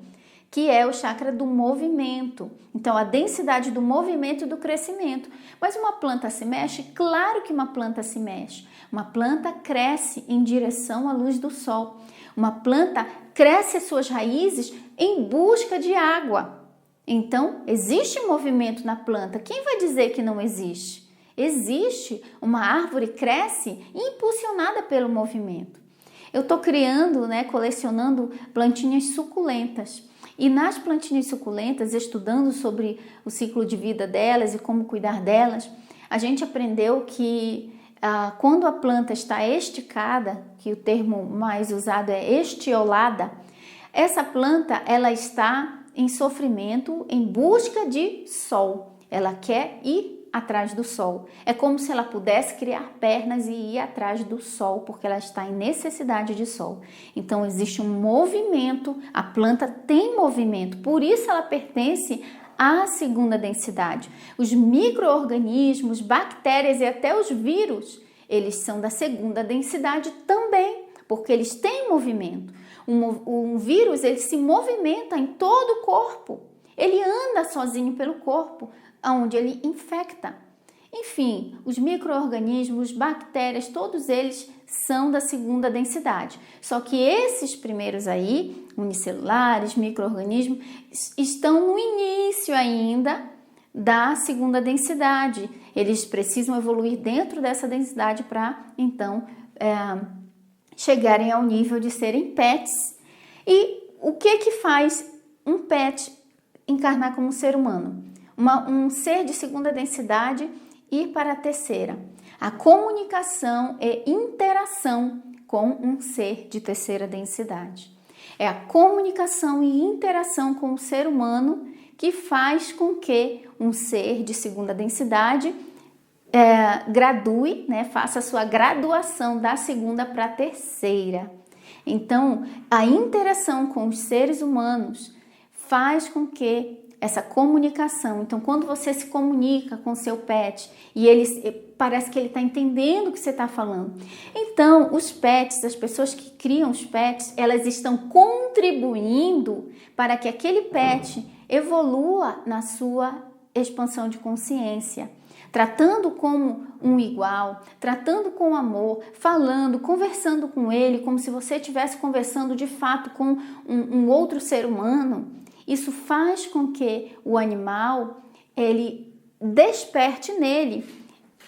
que é o chakra do movimento. Então, a densidade do movimento e do crescimento. Mas uma planta se mexe? Claro que uma planta se mexe. Uma planta cresce em direção à luz do sol. Uma planta cresce as suas raízes em busca de água. Então, existe movimento na planta. Quem vai dizer que não existe? Existe. Uma árvore cresce impulsionada pelo movimento. Eu estou criando, colecionando plantinhas suculentas. E nas plantinhas suculentas, estudando sobre o ciclo de vida delas e como cuidar delas, a gente aprendeu que quando a planta está esticada, que o termo mais usado é estiolada, essa planta ela está em sofrimento, em busca de sol. Ela quer ir atrás do sol. É como se ela pudesse criar pernas e ir atrás do sol, porque ela está em necessidade de sol. Então, existe um movimento, a planta tem movimento, por isso ela pertence à segunda densidade. Os micro-organismos, bactérias e até os vírus, eles são da segunda densidade também, porque eles têm movimento. Um vírus, ele se movimenta em todo o corpo. Ele anda sozinho pelo corpo, onde ele infecta. Enfim, os micro-organismos, bactérias, todos eles são da segunda densidade. Só que esses primeiros aí, unicelulares, micro-organismos, estão no início ainda da segunda densidade. Eles precisam evoluir dentro dessa densidade para, então, chegarem ao nível de serem pets. E o que faz um pet encarnar como um ser humano? Um ser de segunda densidade ir para a terceira. A comunicação e interação com um ser de terceira densidade. É a comunicação e interação com o ser humano que faz com que um ser de segunda densidade gradue, faça a sua graduação da segunda para a terceira. Então, a interação com os seres humanos faz com que essa comunicação, então quando você se comunica com seu pet e parece que ele está entendendo o que você está falando. Então, os pets, as pessoas que criam os pets, elas estão contribuindo para que aquele pet evolua na sua expansão de consciência, tratando como um igual, tratando com amor, falando, conversando com ele, como se você estivesse conversando de fato com um outro ser humano. Isso faz com que o animal ele desperte nele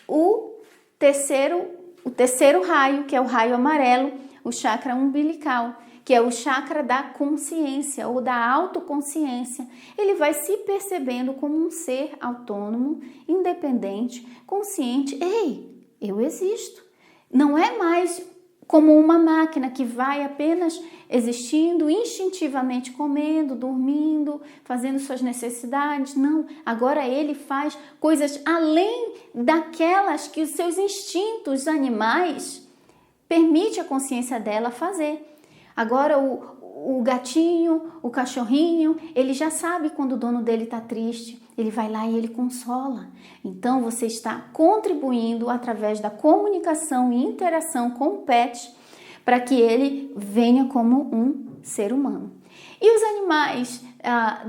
o terceiro raio, que é o raio amarelo, o chakra umbilical, que é o chakra da consciência ou da autoconsciência. Ele vai se percebendo como um ser autônomo, independente, consciente. Ei, eu existo. Não é mais como uma máquina que vai apenas existindo, instintivamente comendo, dormindo, fazendo suas necessidades. Não, agora ele faz coisas além daquelas que os seus instintos animais permite a consciência dela fazer. Agora o gatinho, o cachorrinho, ele já sabe quando o dono dele está triste, ele vai lá e ele consola. Então você está contribuindo através da comunicação e interação com o pet para que ele venha como um ser humano. E os animais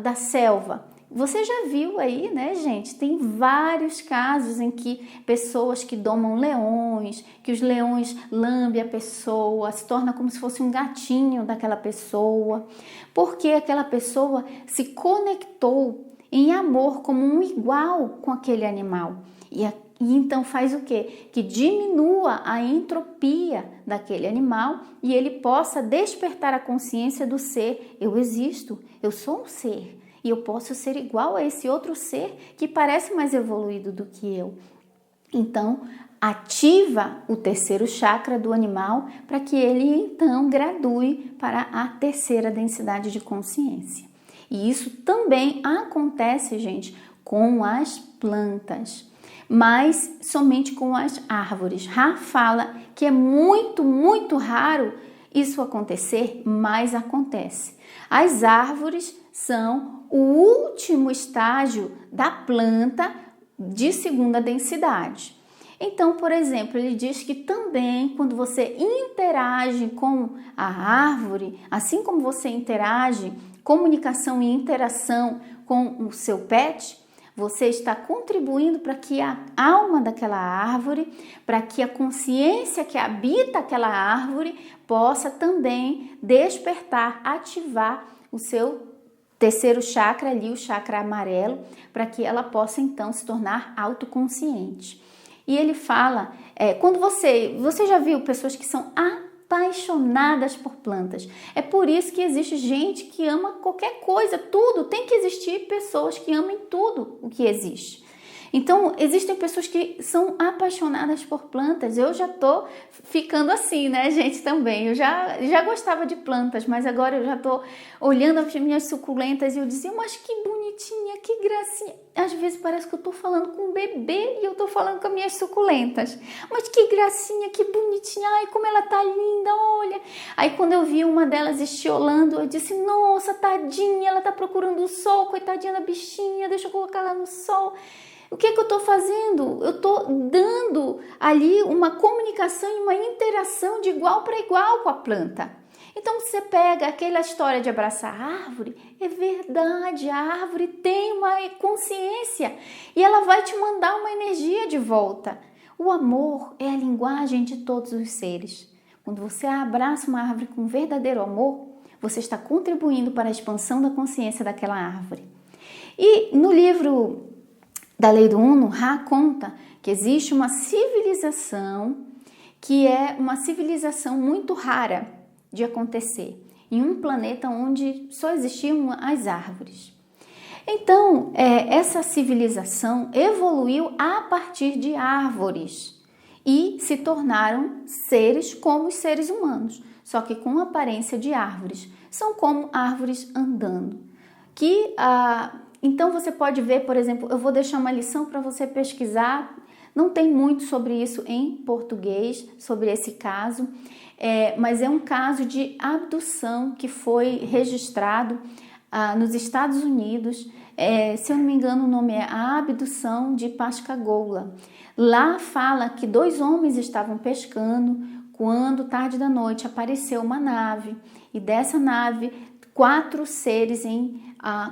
da selva? Você já viu aí, né, gente? Tem vários casos em que pessoas que domam leões, que os leões lambem a pessoa, se torna como se fosse um gatinho daquela pessoa, porque aquela pessoa se conectou em amor como um igual com aquele animal. E então faz o quê? Que diminua a entropia daquele animal e ele possa despertar a consciência do ser. Eu existo, eu sou um ser. E eu posso ser igual a esse outro ser que parece mais evoluído do que eu. Então, ativa o terceiro chakra do animal para que ele, então, gradue para a terceira densidade de consciência. E isso também acontece, gente, com as plantas, mas somente com as árvores. Ra fala que é muito, muito raro isso acontecer, mas acontece. As árvores são o último estágio da planta de segunda densidade. Então, por exemplo, ele diz que também quando você interage com a árvore, assim como você interage, comunicação e interação com o seu pet, você está contribuindo para que a alma daquela árvore, para que a consciência que habita aquela árvore possa também despertar, ativar o seu terceiro chakra ali, o chakra amarelo, para que ela possa então se tornar autoconsciente. E ele fala, quando você já viu pessoas que são apaixonadas por plantas. É por isso que existe gente que ama qualquer coisa, tudo. Tem que existir pessoas que amem tudo o que existe. Então, existem pessoas que são apaixonadas por plantas. Eu já tô ficando assim, né, gente, também. Eu já gostava de plantas, mas agora eu já tô olhando as minhas suculentas e eu dizia, mas que bonitinha, que gracinha. Às vezes parece que eu tô falando com um bebê e eu tô falando com as minhas suculentas. Mas que gracinha, que bonitinha. Ai, como ela tá linda, olha. Aí quando eu vi uma delas estiolando, eu disse, nossa, tadinha, ela tá procurando o sol, coitadinha da bichinha, deixa eu colocar ela no sol. O que eu estou fazendo? Eu estou dando ali uma comunicação e uma interação de igual para igual com a planta. Então você pega aquela história de abraçar a árvore, é verdade, a árvore tem uma consciência e ela vai te mandar uma energia de volta. O amor é a linguagem de todos os seres. Quando você abraça uma árvore com verdadeiro amor, você está contribuindo para a expansão da consciência daquela árvore. E no livro da Lei do Uno, Ra conta que existe uma civilização que é uma civilização muito rara de acontecer em um planeta onde só existiam as árvores. Então, essa civilização evoluiu a partir de árvores e se tornaram seres como os seres humanos, só que com aparência de árvores. São como árvores andando. Então você pode ver, por exemplo, eu vou deixar uma lição para você pesquisar, não tem muito sobre isso em português, sobre esse caso, mas é um caso de abdução que foi registrado nos Estados Unidos, se eu não me engano o nome é a abdução de Pascagoula. Lá fala que 2 homens estavam pescando quando, tarde da noite, apareceu uma nave e dessa nave 4 seres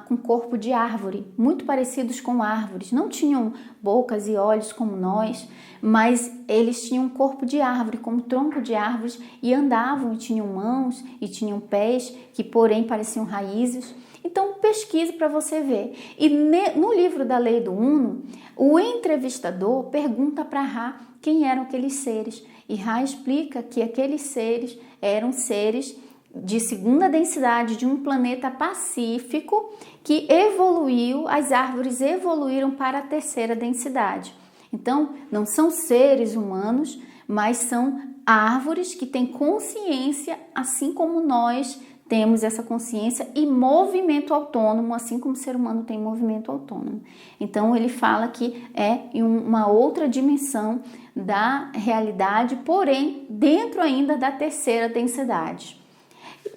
com corpo de árvore, muito parecidos com árvores. Não tinham bocas e olhos como nós, mas eles tinham um corpo de árvore, como tronco de árvores, e andavam e tinham mãos e tinham pés, que porém pareciam raízes. Então pesquise para você ver. E no livro da Lei do Uno, o entrevistador pergunta para Ra quem eram aqueles seres. E Ra explica que aqueles seres eram seres de segunda densidade de um planeta pacífico que evoluiu, as árvores evoluíram para a terceira densidade. Então, não são seres humanos, mas são árvores que têm consciência, assim como nós temos essa consciência e movimento autônomo, assim como o ser humano tem movimento autônomo. Então, ele fala que é em uma outra dimensão da realidade, porém, dentro ainda da terceira densidade.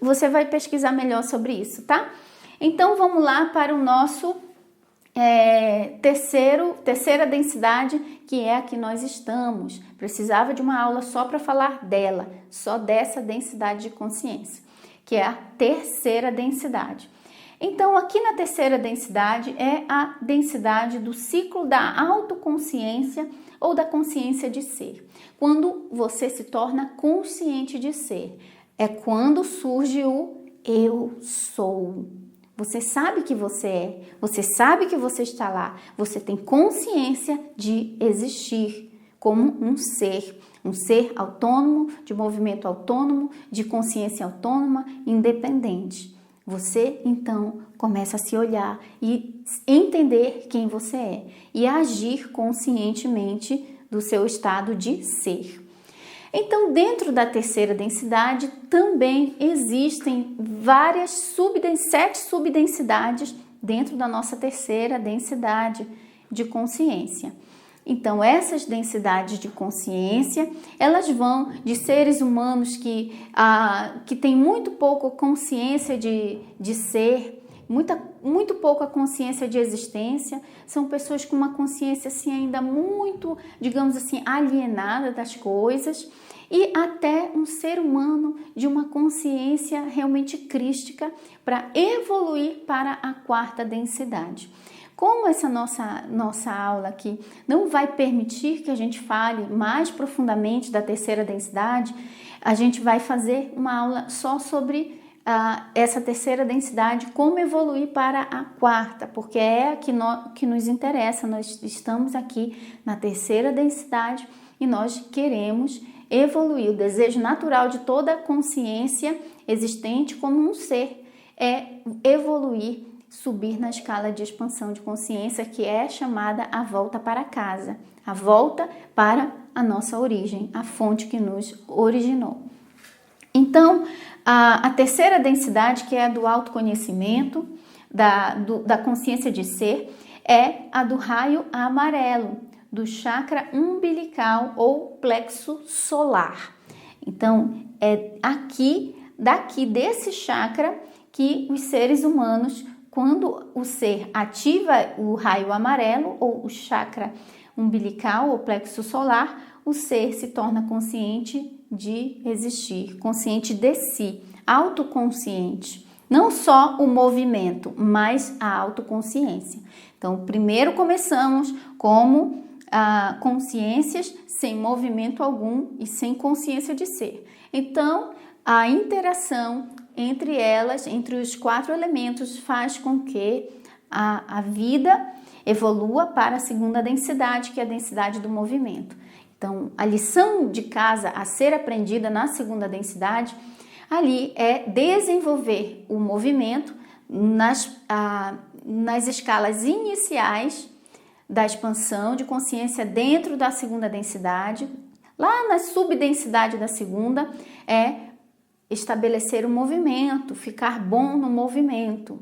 Você vai pesquisar melhor sobre isso, tá? Então, vamos lá para o nosso terceira densidade, que é a que nós estamos. Precisava de uma aula só para falar dela, só dessa densidade de consciência, que é a terceira densidade. Então, aqui na terceira densidade é a densidade do ciclo da autoconsciência ou da consciência de ser. Quando você se torna consciente de ser, é quando surge o eu sou. Você sabe que você é, você sabe que você está lá, você tem consciência de existir como um ser autônomo, de movimento autônomo, de consciência autônoma, independente. Você, então, começa a se olhar e entender quem você é e agir conscientemente do seu estado de ser. Então, dentro da terceira densidade, também existem sete subdensidades dentro da nossa terceira densidade de consciência. Então, essas densidades de consciência, elas vão de seres humanos que têm muito pouco consciência de ser, muito pouca consciência de existência, são pessoas com uma consciência assim, ainda muito, digamos assim, alienada das coisas, e até um ser humano de uma consciência realmente crística para evoluir para a quarta densidade. Como essa nossa aula aqui não vai permitir que a gente fale mais profundamente da terceira densidade, a gente vai fazer uma aula só sobre essa terceira densidade, como evoluir para a quarta, porque é a que nos interessa. Nós estamos aqui na terceira densidade e nós queremos evoluir. O desejo natural de toda consciência existente como um ser é evoluir, subir na escala de expansão de consciência, que é chamada a volta para casa, a volta para a nossa origem, a fonte que nos originou. Então, a terceira densidade, que é a do autoconhecimento, da consciência de ser, é a do raio amarelo, do chakra umbilical ou plexo solar. Então, é daqui desse chakra que os seres humanos, quando o ser ativa o raio amarelo ou o chakra umbilical ou plexo solar, o ser se torna consciente de existir, consciente de si, autoconsciente. Não só o movimento, mas a autoconsciência. Então, primeiro começamos como consciências sem movimento algum e sem consciência de ser. Então, a interação entre elas, entre os 4 elementos, faz com que a vida evolua para a segunda densidade, que é a densidade do movimento. Então, a lição de casa a ser aprendida na segunda densidade, ali é desenvolver o movimento nas escalas iniciais da expansão de consciência dentro da segunda densidade. Lá na subdensidade da segunda é estabelecer o movimento, ficar bom no movimento.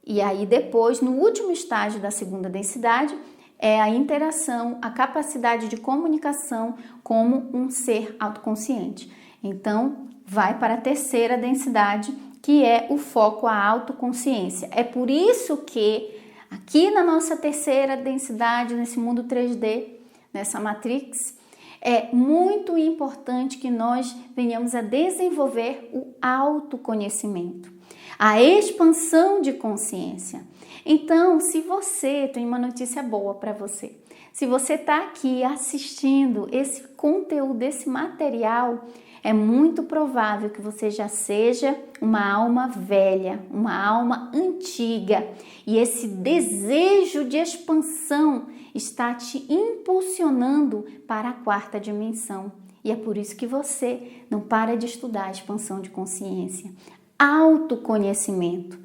E aí depois, no último estágio da segunda densidade, é a interação, a capacidade de comunicação como um ser autoconsciente. Então, vai para a terceira densidade, que é o foco, a autoconsciência. É por isso que aqui na nossa terceira densidade, nesse mundo 3D, nessa Matrix, é muito importante que nós venhamos a desenvolver o autoconhecimento, a expansão de consciência. Então, se você tem uma notícia boa para você, se você está aqui assistindo esse conteúdo, esse material, é muito provável que você já seja uma alma velha, uma alma antiga, e esse desejo de expansão está te impulsionando para a quarta dimensão. E é por isso que você não para de estudar a expansão de consciência, autoconhecimento.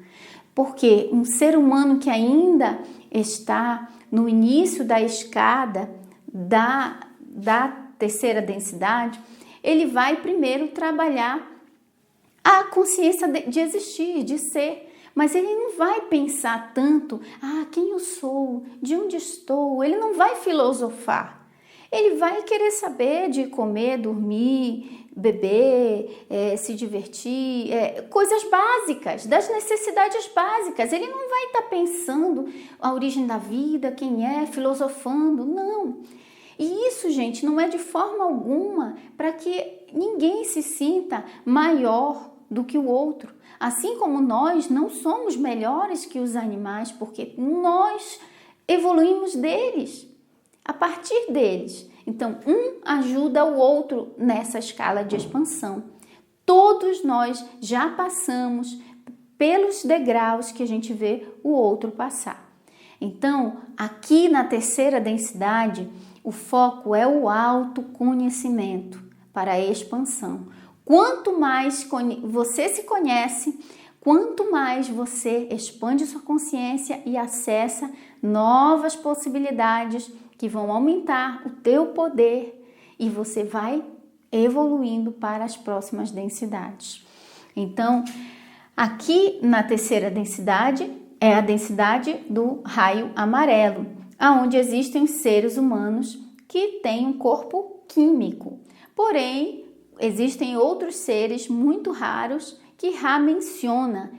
Porque um ser humano que ainda está no início da escada da terceira densidade, ele vai primeiro trabalhar a consciência de existir, de ser, mas ele não vai pensar tanto, quem eu sou, de onde estou, ele não vai filosofar. Ele vai querer saber de comer, dormir, beber, se divertir, coisas básicas, das necessidades básicas. Ele não vai estar pensando a origem da vida, quem é, filosofando, não. E isso, gente, não é de forma alguma para que ninguém se sinta maior do que o outro. Assim como nós não somos melhores que os animais, porque nós evoluímos deles, a partir deles. Então, um ajuda o outro nessa escala de expansão. Todos nós já passamos pelos degraus que a gente vê o outro passar. Então, aqui na terceira densidade, o foco é o autoconhecimento para a expansão. Quanto mais você se conhece, quanto mais você expande sua consciência e acessa novas possibilidades que vão aumentar o teu poder e você vai evoluindo para as próximas densidades. Então, aqui na terceira densidade é a densidade do raio amarelo, onde existem os seres humanos que têm um corpo químico. Porém, existem outros seres muito raros que Ra menciona,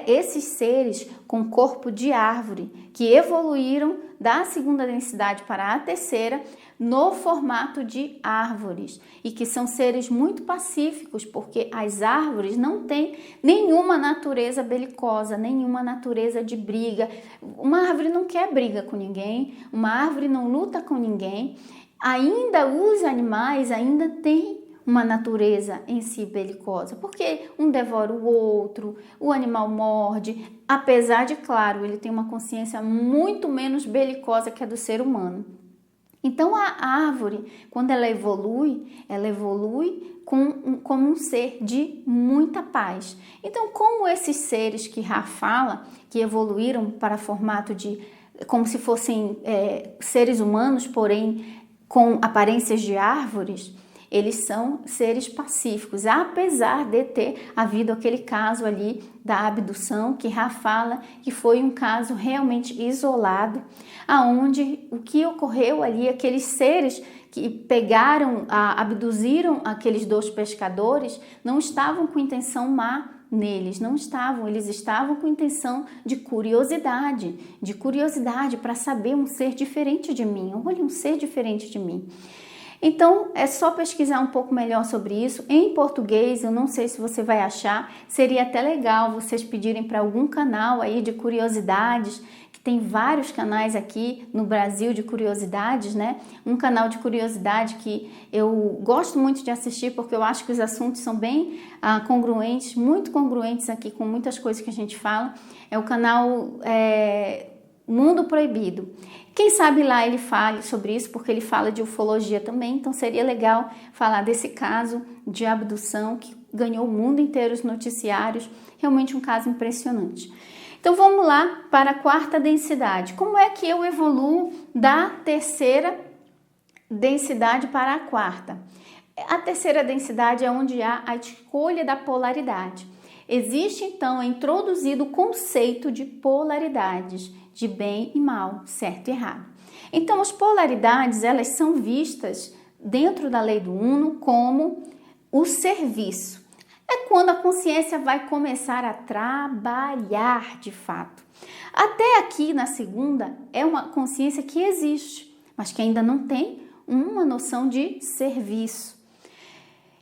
esses seres com corpo de árvore, que evoluíram da segunda densidade para a terceira no formato de árvores e que são seres muito pacíficos, porque as árvores não têm nenhuma natureza belicosa, nenhuma natureza de briga. Uma árvore não quer briga com ninguém, uma árvore não luta com ninguém. Ainda os animais ainda têm uma natureza em si belicosa, porque um devora o outro, o animal morde, apesar de, claro, ele tem uma consciência muito menos belicosa que a do ser humano. Então, a árvore, quando ela evolui como um ser de muita paz. Então, como esses seres que Ra fala, que evoluíram para formato de, como se fossem seres humanos, porém com aparências de árvores, eles são seres pacíficos, apesar de ter havido aquele caso ali da abdução, que Ra fala que foi um caso realmente isolado, aonde o que ocorreu ali, aqueles seres que abduziram aqueles 2 pescadores, não estavam com intenção má neles, eles estavam com intenção de curiosidade para saber um ser diferente de mim, olha, um ser diferente de mim. Então, é só pesquisar um pouco melhor sobre isso. Em português, eu não sei se você vai achar, seria até legal vocês pedirem para algum canal aí de curiosidades, que tem vários canais aqui no Brasil de curiosidades, né? Um canal de curiosidade que eu gosto muito de assistir, porque eu acho que os assuntos são bem congruentes, muito congruentes aqui com muitas coisas que a gente fala. É o canal Mundo Proibido. Quem sabe lá ele fale sobre isso, porque ele fala de ufologia também, então seria legal falar desse caso de abdução que ganhou o mundo inteiro os noticiários, realmente um caso impressionante. Então vamos lá para a quarta densidade. Como é que eu evoluo da terceira densidade para a quarta? A terceira densidade é onde há a escolha da polaridade. Existe então introduzido o conceito de polaridades, de bem e mal, certo e errado. Então, as polaridades, elas são vistas dentro da lei do Uno como o serviço. É quando a consciência vai começar a trabalhar de fato. Até aqui na segunda é uma consciência que existe, mas que ainda não tem uma noção de serviço.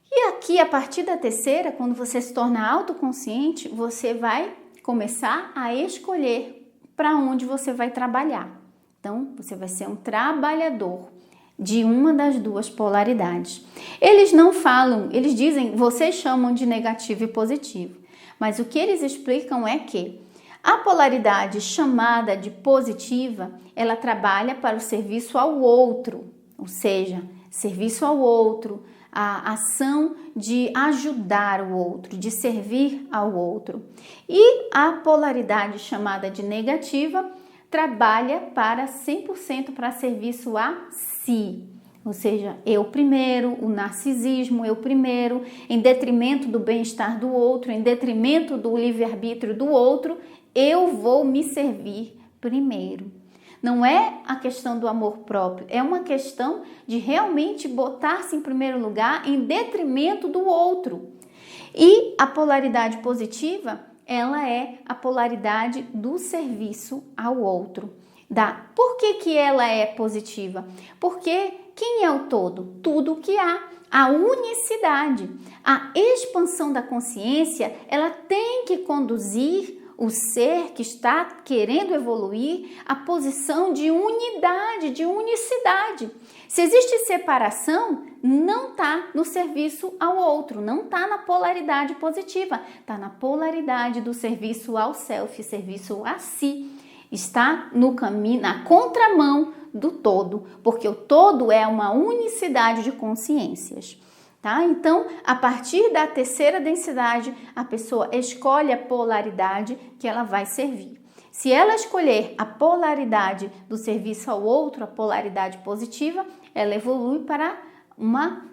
E aqui, a partir da terceira, quando você se torna autoconsciente, você vai começar a escolher para onde você vai trabalhar. Então, você vai ser um trabalhador de uma das 2 polaridades. Eles não falam, eles dizem, vocês chamam de negativo e positivo, mas o que eles explicam é que a polaridade chamada de positiva, ela trabalha para o serviço ao outro, ou seja, serviço ao outro, a ação de ajudar o outro, de servir ao outro. E a polaridade chamada de negativa trabalha para 100% para serviço a si. Ou seja, eu primeiro, o narcisismo, eu primeiro, em detrimento do bem-estar do outro, em detrimento do livre-arbítrio do outro, eu vou me servir primeiro. Não é a questão do amor próprio, é uma questão de realmente botar-se em primeiro lugar em detrimento do outro. E a polaridade positiva, ela é a polaridade do serviço ao outro. Por que ela é positiva? Porque quem é o todo? Tudo que há. A unicidade, a expansão da consciência, ela tem que conduzir o ser que está querendo evoluir à posição de unidade, de unicidade. Se existe separação, não está no serviço ao outro, não está na polaridade positiva, está na polaridade do serviço ao self, serviço a si. Está no caminho, na contramão do todo, porque o todo é uma unicidade de consciências. Tá? Então, a partir da terceira densidade, a pessoa escolhe a polaridade que ela vai servir. Se ela escolher a polaridade do serviço ao outro, a polaridade positiva, ela evolui para uma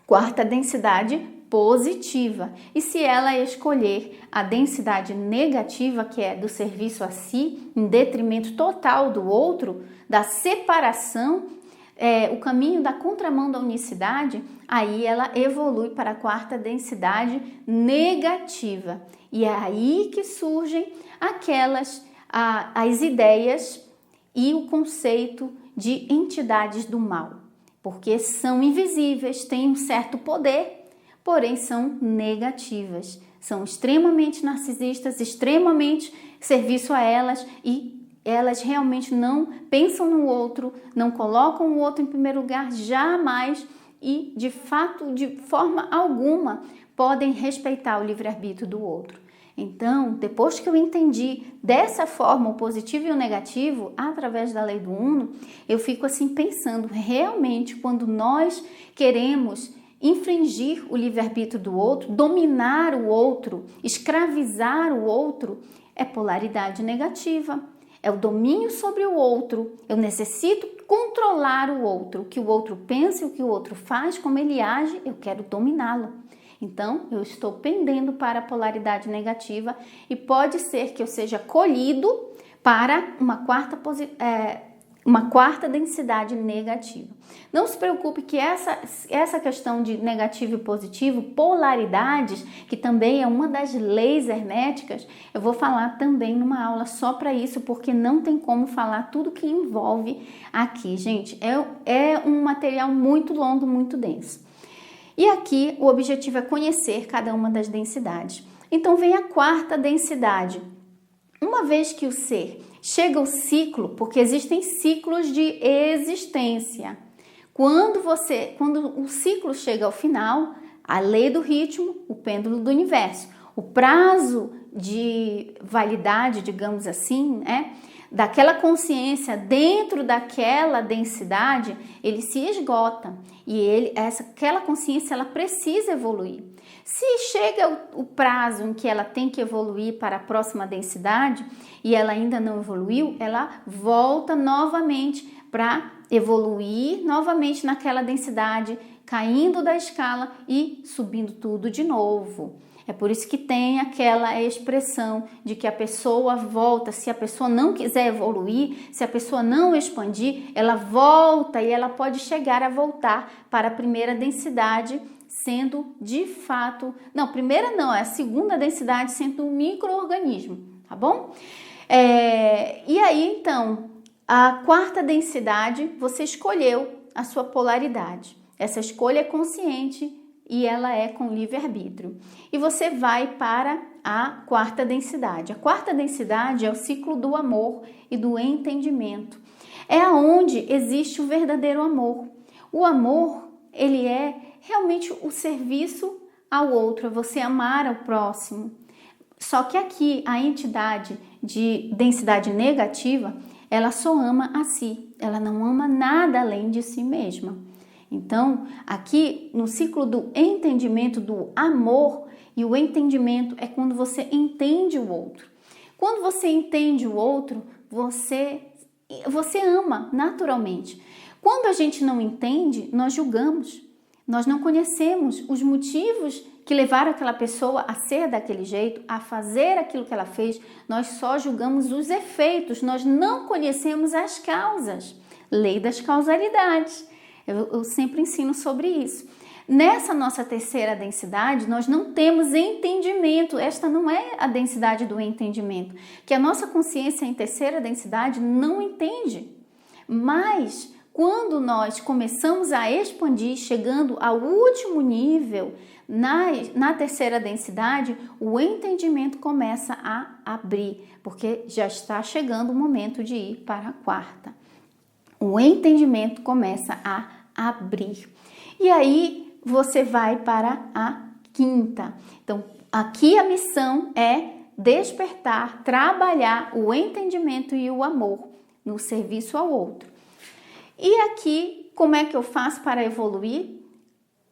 quarta densidade positiva. E se ela escolher a densidade negativa, que é do serviço a si, em detrimento total do outro, da separação, o caminho da contramão da unicidade, aí ela evolui para a quarta densidade negativa. E é aí que surgem as ideias e o conceito de entidades do mal, porque são invisíveis, têm um certo poder, porém são negativas, são extremamente narcisistas, extremamente serviço a elas e elas realmente não pensam no outro, não colocam o outro em primeiro lugar jamais e, de fato, de forma alguma, podem respeitar o livre-arbítrio do outro. Então, depois que eu entendi dessa forma o positivo e o negativo, através da lei do Uno, eu fico assim pensando, realmente, quando nós queremos infringir o livre-arbítrio do outro, dominar o outro, escravizar o outro, é polaridade negativa. É o domínio sobre o outro. Eu necessito controlar o outro. O que o outro pensa, o que o outro faz, como ele age, eu quero dominá-lo. Então, eu estou pendendo para a polaridade negativa e pode ser que eu seja colhido para uma quarta densidade negativa. Não se preocupe que essa questão de negativo e positivo, polaridades, que também é uma das leis herméticas, eu vou falar também numa aula só para isso, porque não tem como falar tudo que envolve aqui, gente. É um material muito longo, muito denso. E aqui o objetivo é conhecer cada uma das densidades. Então vem a quarta densidade. Uma vez que o ser chega ao ciclo, porque existem ciclos de existência. Quando o ciclo chega ao final, a lei do ritmo, o pêndulo do universo, o prazo de validade, digamos assim, daquela consciência dentro daquela densidade, ele se esgota e aquela consciência ela precisa evoluir. Se chega o prazo em que ela tem que evoluir para a próxima densidade e ela ainda não evoluiu, ela volta novamente para evoluir novamente naquela densidade, caindo da escala e subindo tudo de novo. É por isso que tem aquela expressão de que a pessoa volta, se a pessoa não quiser evoluir, se a pessoa não expandir, ela volta e ela pode chegar a voltar para a primeira densidade, sendo de fato... Não, primeira não, é a segunda densidade sendo um micro-organismo, tá bom? E aí, então, a quarta densidade, você escolheu a sua polaridade. Essa escolha é consciente e ela é com livre-arbítrio. E você vai para a quarta densidade. A quarta densidade é o ciclo do amor e do entendimento. É aonde existe o verdadeiro amor. O amor, ele é realmente o serviço ao outro, é você amar ao próximo. Só que aqui a entidade de densidade negativa, ela só ama a si, ela não ama nada além de si mesma. Então, aqui no ciclo do entendimento do amor, e o entendimento é quando você entende o outro. Quando você entende o outro, você ama naturalmente. Quando a gente não entende, nós julgamos. Nós não conhecemos os motivos que levaram aquela pessoa a ser daquele jeito, a fazer aquilo que ela fez. Nós só julgamos os efeitos, nós não conhecemos as causas. Lei das causalidades. Eu sempre ensino sobre isso. Nessa nossa terceira densidade, nós não temos entendimento. Esta não é a densidade do entendimento, que a nossa consciência em terceira densidade não entende. Mas quando nós começamos a expandir, chegando ao último nível, na terceira densidade, o entendimento começa a abrir, porque já está chegando o momento de ir para a quarta. O entendimento começa a abrir. E aí você vai para a quinta. Então, aqui a missão é despertar, trabalhar o entendimento e o amor no serviço ao outro. E aqui, como é que eu faço para evoluir?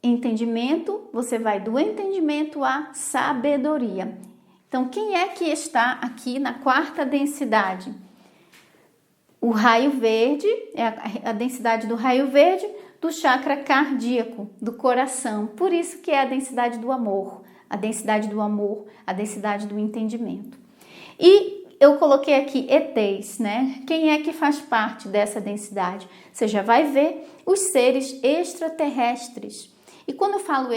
Entendimento, você vai do entendimento à sabedoria. Então, quem é que está aqui na quarta densidade? O raio verde, é a densidade do raio verde, do chakra cardíaco, do coração. Por isso que é a densidade do amor, a densidade do amor, a densidade do entendimento. E eu coloquei aqui ETs, né? Quem é que faz parte dessa densidade? Você já vai ver os seres extraterrestres. E quando eu falo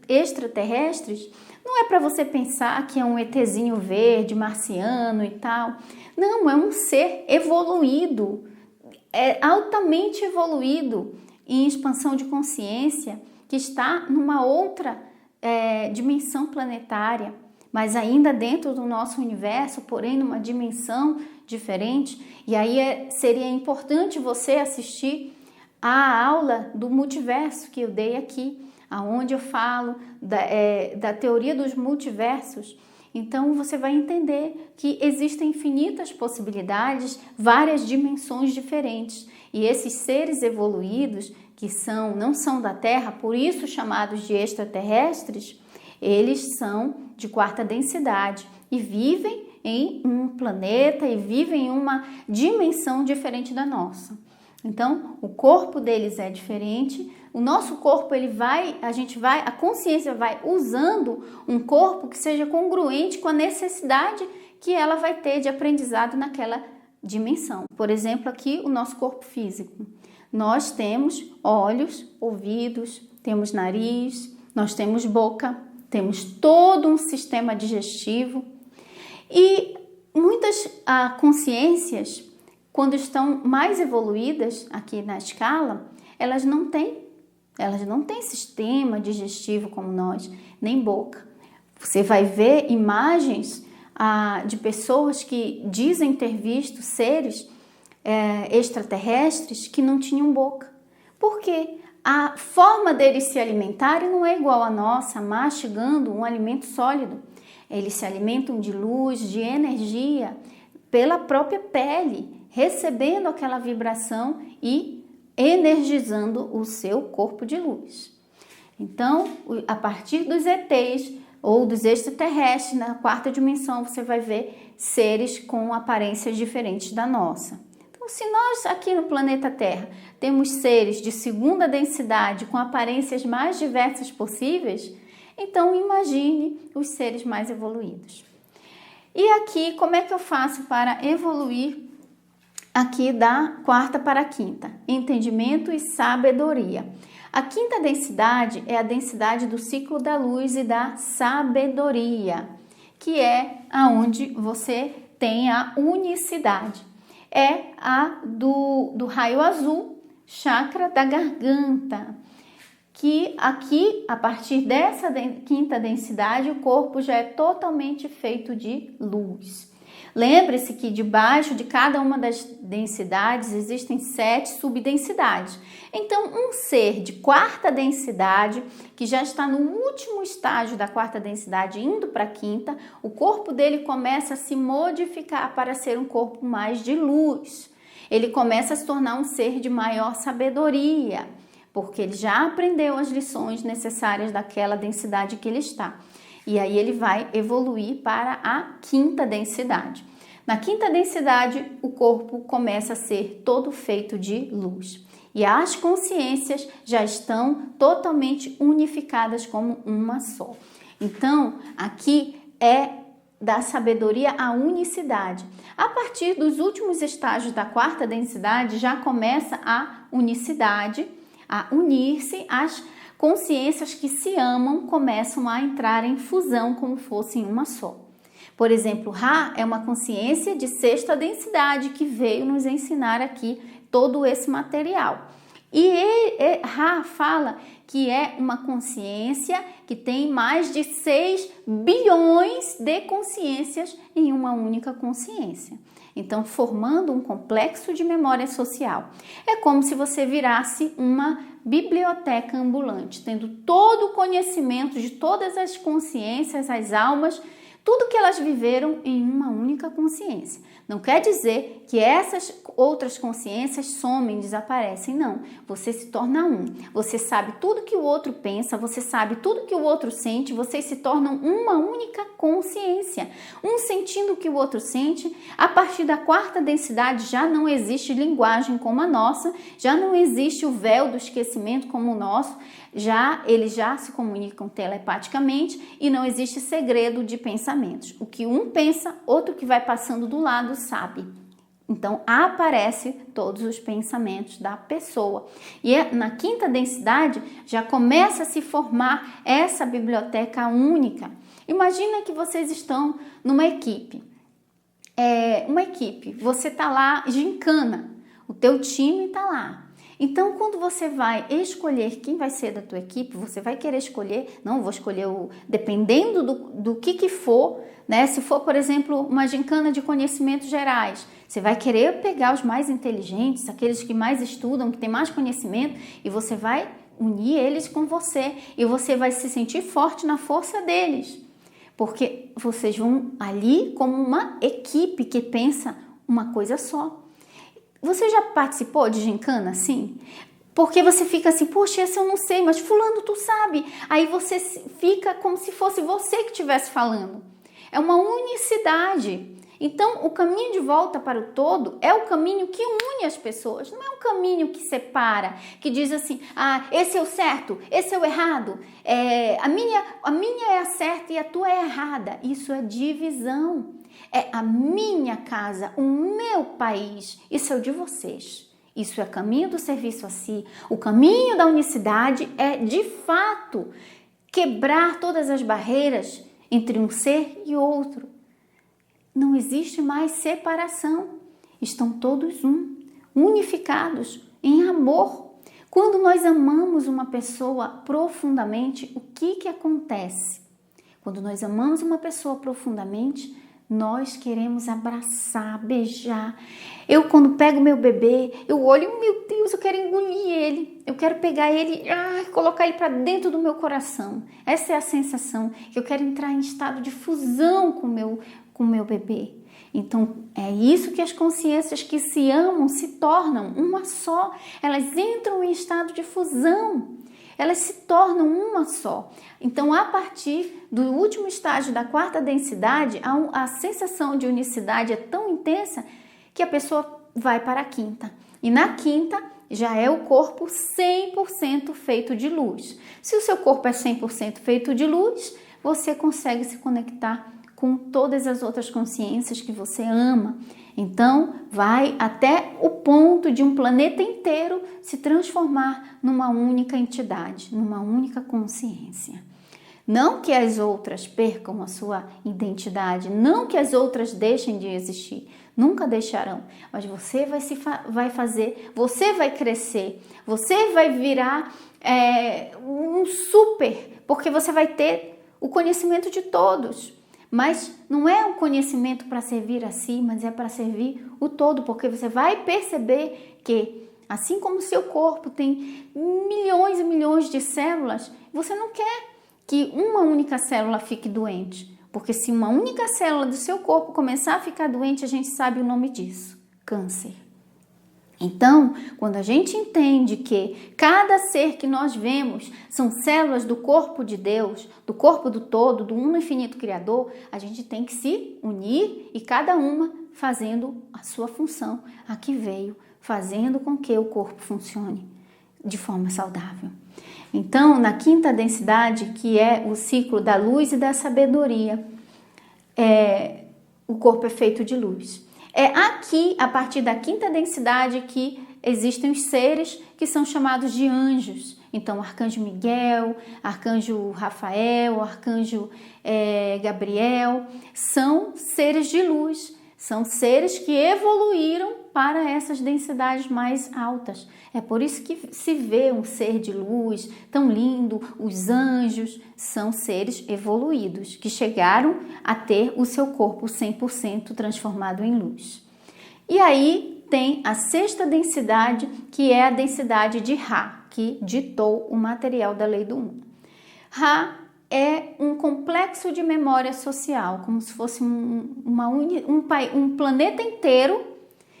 extraterrestres, não é para você pensar que é um ETzinho verde, marciano e tal. Não, é um ser evoluído, é altamente evoluído em expansão de consciência, que está numa outra dimensão planetária, mas ainda dentro do nosso universo, porém numa dimensão diferente. E aí seria importante você assistir a aula do multiverso que eu dei aqui, aonde eu falo da teoria dos multiversos. Então você vai entender que existem infinitas possibilidades, várias dimensões diferentes. E esses seres evoluídos, que não são da Terra, por isso chamados de extraterrestres, eles são de quarta densidade e vivem em um planeta e vivem em uma dimensão diferente da nossa. Então, o corpo deles é diferente. O nosso corpo, a consciência vai usando um corpo que seja congruente com a necessidade que ela vai ter de aprendizado naquela dimensão. Por exemplo, aqui o nosso corpo físico. Nós temos olhos, ouvidos, temos nariz, nós temos boca, temos todo um sistema digestivo. E muitas consciências, quando estão mais evoluídas aqui na escala, elas não têm sistema digestivo como nós, nem boca. Você vai ver imagens de pessoas que dizem ter visto seres extraterrestres que não tinham boca. Por quê? A forma deles se alimentarem não é igual à nossa, mastigando um alimento sólido. Eles se alimentam de luz, de energia, pela própria pele, recebendo aquela vibração e energizando o seu corpo de luz. Então, a partir dos ETs ou dos extraterrestres, na quarta dimensão, você vai ver seres com aparências diferentes da nossa. Então, se nós aqui no planeta Terra temos seres de segunda densidade com aparências mais diversas possíveis, então imagine os seres mais evoluídos. E aqui, como é que eu faço para evoluir aqui da quarta para a quinta? Entendimento e sabedoria. A quinta densidade é a densidade do ciclo da luz e da sabedoria, que é aonde você tem a unicidade. É a do raio azul, chakra da garganta, que aqui, a partir dessa quinta densidade, o corpo já é totalmente feito de luz. Lembre-se que debaixo de cada uma das densidades existem 7 subdensidades. Então, um ser de quarta densidade, que já está no último estágio da quarta densidade, indo para a quinta, o corpo dele começa a se modificar para ser um corpo mais de luz. Ele começa a se tornar um ser de maior sabedoria, porque ele já aprendeu as lições necessárias daquela densidade que ele está. E aí ele vai evoluir para a quinta densidade. Na quinta densidade, o corpo começa a ser todo feito de luz. E as consciências já estão totalmente unificadas como uma só. Então, aqui é da sabedoria a unicidade. A partir dos últimos estágios da quarta densidade, já começa a unicidade, a unir-se, as consciências que se amam começam a entrar em fusão como fossem uma só. Por exemplo, Ra é uma consciência de sexta densidade que veio nos ensinar aqui todo esse material. E Ra fala que é uma consciência que tem mais de 6 bilhões de consciências em uma única consciência. Então, formando um complexo de memória social. É como se você virasse uma biblioteca ambulante, tendo todo o conhecimento de todas as consciências, as almas, tudo que elas viveram em uma única consciência. Não quer dizer que essas outras consciências somem, desaparecem, não. Você se torna um. Você sabe tudo que o outro pensa, você sabe tudo que o outro sente, vocês se tornam uma única consciência. Um sentindo o que o outro sente. A partir da quarta densidade já não existe linguagem como a nossa, já não existe o véu do esquecimento como o nosso, eles já se comunicam telepaticamente e não existe segredo de pensamentos. O que um pensa, outro que vai passando do lado sabe. Então, aparece todos os pensamentos da pessoa. E na quinta densidade já começa a se formar essa biblioteca única. Imagina que vocês estão numa equipe. Você está lá, gincana, o teu time está lá. Então, quando você vai escolher quem vai ser da tua equipe, você vai querer escolher, não, vou escolher dependendo do que for, né? Se for, por exemplo, uma gincana de conhecimentos gerais, você vai querer pegar os mais inteligentes, aqueles que mais estudam, que têm mais conhecimento, e você vai unir eles com você, e você vai se sentir forte na força deles, porque vocês vão ali como uma equipe que pensa uma coisa só. Você já participou de gincana assim? Porque você fica assim, poxa, esse eu não sei, mas fulano tu sabe. Aí você fica como se fosse você que estivesse falando. É uma unicidade. Então, o caminho de volta para o todo é o caminho que une as pessoas. Não é um caminho que separa, que diz assim, esse é o certo, esse é o errado. A minha é a certa e a tua é a errada. Isso é divisão. É a minha casa, o meu país, isso é o de vocês. Isso é caminho do serviço a si. O caminho da unicidade é, de fato, quebrar todas as barreiras entre um ser e outro. Não existe mais separação. Estão todos unificados em amor. Quando nós amamos uma pessoa profundamente, o que acontece? Quando nós amamos uma pessoa profundamente, nós queremos abraçar, beijar. Eu, quando pego meu bebê, eu olho, meu Deus, eu quero engolir ele. Eu quero pegar ele, colocar ele para dentro do meu coração. Essa é a sensação, que eu quero entrar em estado de fusão com o meu bebê. Então, é isso que as consciências que se amam se tornam uma só. Elas entram em estado de fusão. Elas se tornam uma só. Então, a partir do último estágio da quarta densidade, a sensação de unicidade é tão intensa que a pessoa vai para a quinta. E na quinta já é o corpo 100% feito de luz. Se o seu corpo é 100% feito de luz, você consegue se conectar com todas as outras consciências que você ama. Então, vai até o ponto de um planeta inteiro se transformar numa única entidade, numa única consciência. Não que as outras percam a sua identidade, não que as outras deixem de existir, nunca deixarão, mas você vai fazer, você vai crescer, você vai virar um super, porque você vai ter o conhecimento de todos. Mas não é um conhecimento para servir a si, mas é para servir o todo, porque você vai perceber que, assim como o seu corpo tem milhões e milhões de células, você não quer que uma única célula fique doente, porque se uma única célula do seu corpo começar a ficar doente, a gente sabe o nome disso, câncer. Então, quando a gente entende que cada ser que nós vemos são células do corpo de Deus, do corpo do todo, do uno infinito criador, a gente tem que se unir e cada uma fazendo a sua função, a que veio fazendo com que o corpo funcione de forma saudável. Então, na quinta densidade, que é o ciclo da luz e da sabedoria, o corpo é feito de luz. É aqui, a partir da quinta densidade, que existem os seres que são chamados de anjos. Então, Arcanjo Miguel, Arcanjo Rafael, Arcanjo Gabriel, são seres de luz, são seres que evoluíram para essas densidades mais altas. É por isso que se vê um ser de luz tão lindo. Os anjos são seres evoluídos, que chegaram a ter o seu corpo 100% transformado em luz. E aí tem a sexta densidade, que é a densidade de Ra, que ditou o material da lei do 1. Ra é um complexo de memória social, como se fosse um planeta inteiro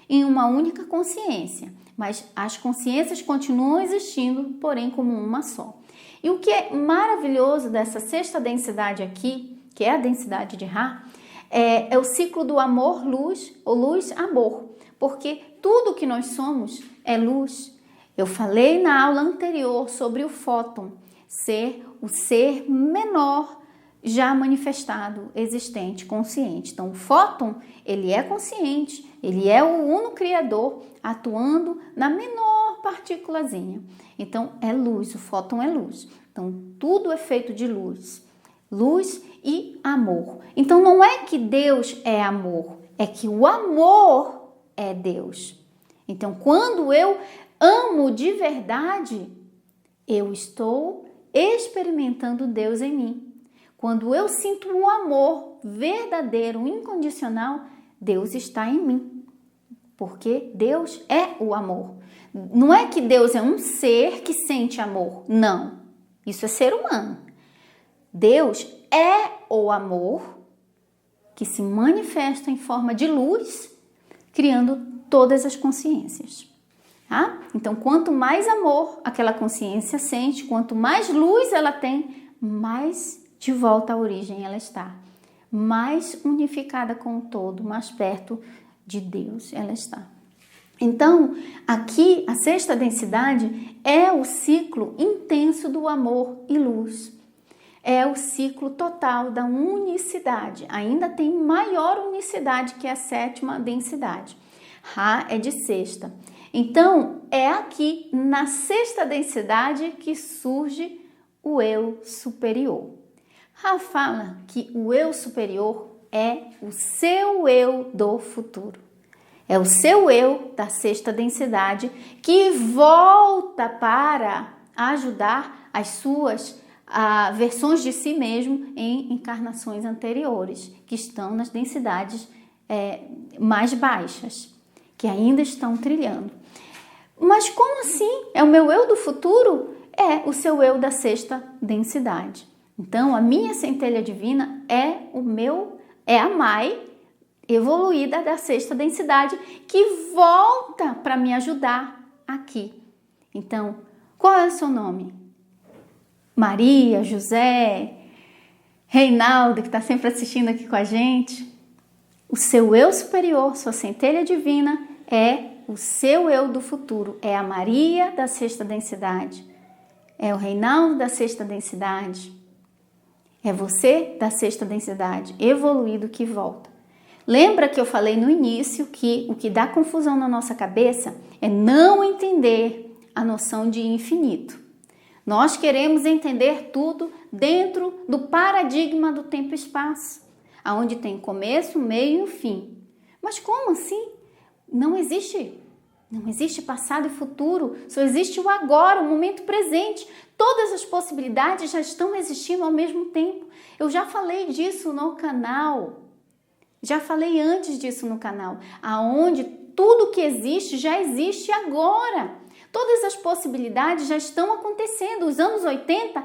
em uma única consciência. Mas as consciências continuam existindo, porém como uma só. E o que é maravilhoso dessa sexta densidade aqui, que é a densidade de Ra, é o ciclo do amor-luz, ou luz-amor, porque tudo que nós somos é luz. Eu falei na aula anterior sobre o fóton, ser o ser menor já manifestado, existente, consciente. Então, o fóton, ele é consciente, ele é o uno criador atuando na menor partículazinha. Então, é luz, o fóton é luz. Então, tudo é feito de luz. Luz e amor. Então, não é que Deus é amor, é que o amor é Deus. Então, quando eu amo de verdade, eu estou experimentando Deus em mim. Quando eu sinto o amor verdadeiro, incondicional, Deus está em mim. Porque Deus é o amor. Não é que Deus é um ser que sente amor. Não. Isso é ser humano. Deus é o amor que se manifesta em forma de luz, criando todas as consciências. Tá? Então, quanto mais amor aquela consciência sente, quanto mais luz ela tem, mais de volta à origem ela está. Mais unificada com o todo, mais perto de Deus ela está. Então, aqui, a sexta densidade é o ciclo intenso do amor e luz. É o ciclo total da unicidade. Ainda tem maior unicidade que a sétima densidade. Ra é de sexta. Então, é aqui, na sexta densidade, que surge o eu superior. Ra fala que o eu superior é o seu eu do futuro. É o seu eu da sexta densidade que volta para ajudar as suas versões de si mesmo em encarnações anteriores, que estão nas densidades mais baixas, que ainda estão trilhando. Mas como assim? É o meu eu do futuro? É o seu eu da sexta densidade. Então, a minha centelha divina é a Mai evoluída da sexta densidade que volta para me ajudar aqui. Então, qual é o seu nome? Maria, José, Reinaldo, que está sempre assistindo aqui com a gente. O seu eu superior, sua centelha divina, é o seu eu do futuro. É a Maria da sexta densidade. É o Reinaldo da sexta densidade. É você da sexta densidade, evoluído, que volta. Lembra que eu falei no início que o que dá confusão na nossa cabeça é não entender a noção de infinito. Nós queremos entender tudo dentro do paradigma do tempo e espaço, onde tem começo, meio e um fim. Mas como assim? Não existe passado e futuro, só existe o agora, o momento presente. Todas as possibilidades já estão existindo ao mesmo tempo. Eu já falei disso no canal. Já falei antes disso no canal, aonde tudo que existe já existe agora. Todas as possibilidades já estão acontecendo. Os anos 80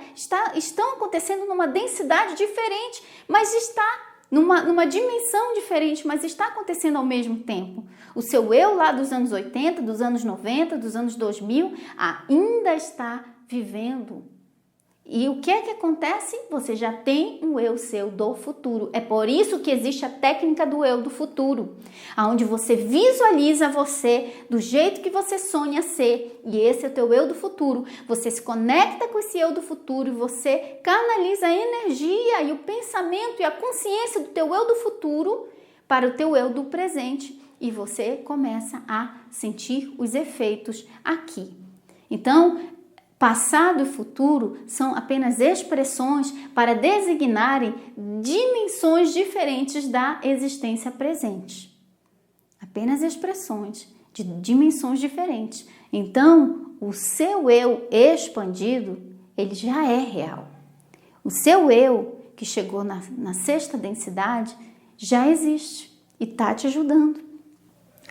estão acontecendo numa densidade diferente, mas está numa dimensão diferente, mas está acontecendo ao mesmo tempo. O seu eu lá dos anos 80, dos anos 90, dos anos 2000, ainda está vivendo E o que é que acontece? Você já tem um eu seu do futuro. É por isso que existe a técnica do eu do futuro, onde você visualiza você do jeito que você sonha ser. E esse é o teu eu do futuro. Você se conecta com esse eu do futuro e você canaliza a energia e o pensamento e a consciência do teu eu do futuro para o teu eu do presente. E você começa a sentir os efeitos aqui. Então, passado e futuro são apenas expressões para designarem dimensões diferentes da existência presente. Apenas expressões de dimensões diferentes. Então, o seu eu expandido, ele já é real. O seu eu, que chegou na sexta densidade, já existe e está te ajudando.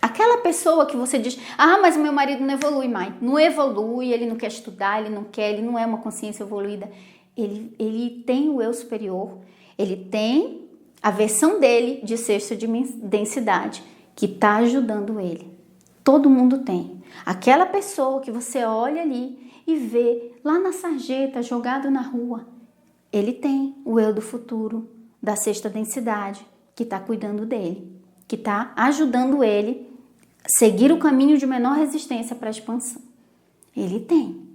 Aquela pessoa que você diz, mas o meu marido não evolui mais. Não evolui, ele não quer estudar, ele não quer, ele não é uma consciência evoluída. Ele tem o eu superior, ele tem a versão dele de sexta densidade que está ajudando ele. Todo mundo tem. Aquela pessoa que você olha ali e vê lá na sarjeta, jogado na rua, ele tem o eu do futuro, da sexta densidade, que está cuidando dele, que está ajudando ele a seguir o caminho de menor resistência para a expansão. Ele tem.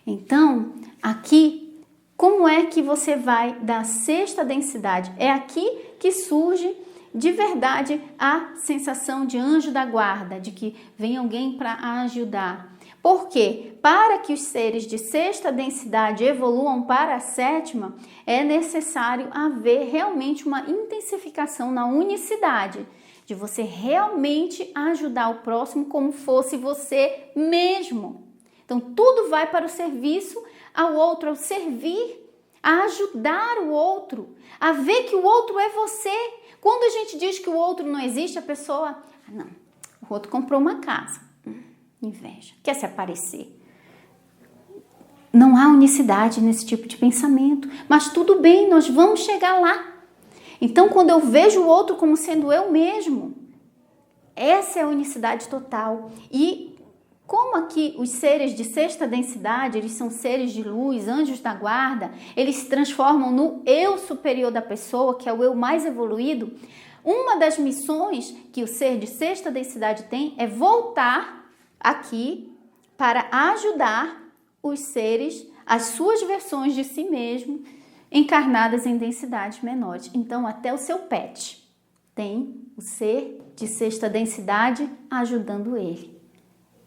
Então, aqui, como é que você vai da sexta densidade? É aqui que surge de verdade a sensação de anjo da guarda, de que vem alguém para ajudar. Por quê? Para que os seres de sexta densidade evoluam para a sétima, é necessário haver realmente uma intensificação na unicidade, de você realmente ajudar o próximo como fosse você mesmo. Então, tudo vai para o serviço ao outro, ao servir, a ajudar o outro, a ver que o outro é você. Quando a gente diz que o outro não existe, a pessoa, não, o outro comprou uma casa, inveja, quer se aparecer. Não há unicidade nesse tipo de pensamento, mas tudo bem, nós vamos chegar lá. Então, quando eu vejo o outro como sendo eu mesmo, essa é a unicidade total. E como aqui os seres de sexta densidade, eles são seres de luz, anjos da guarda, eles se transformam no eu superior da pessoa, que é o eu mais evoluído. Uma das missões que o ser de sexta densidade tem é voltar aqui para ajudar os seres, as suas versões de si mesmo, encarnadas em densidades menores. Então, até o seu pet tem o ser de sexta densidade ajudando ele.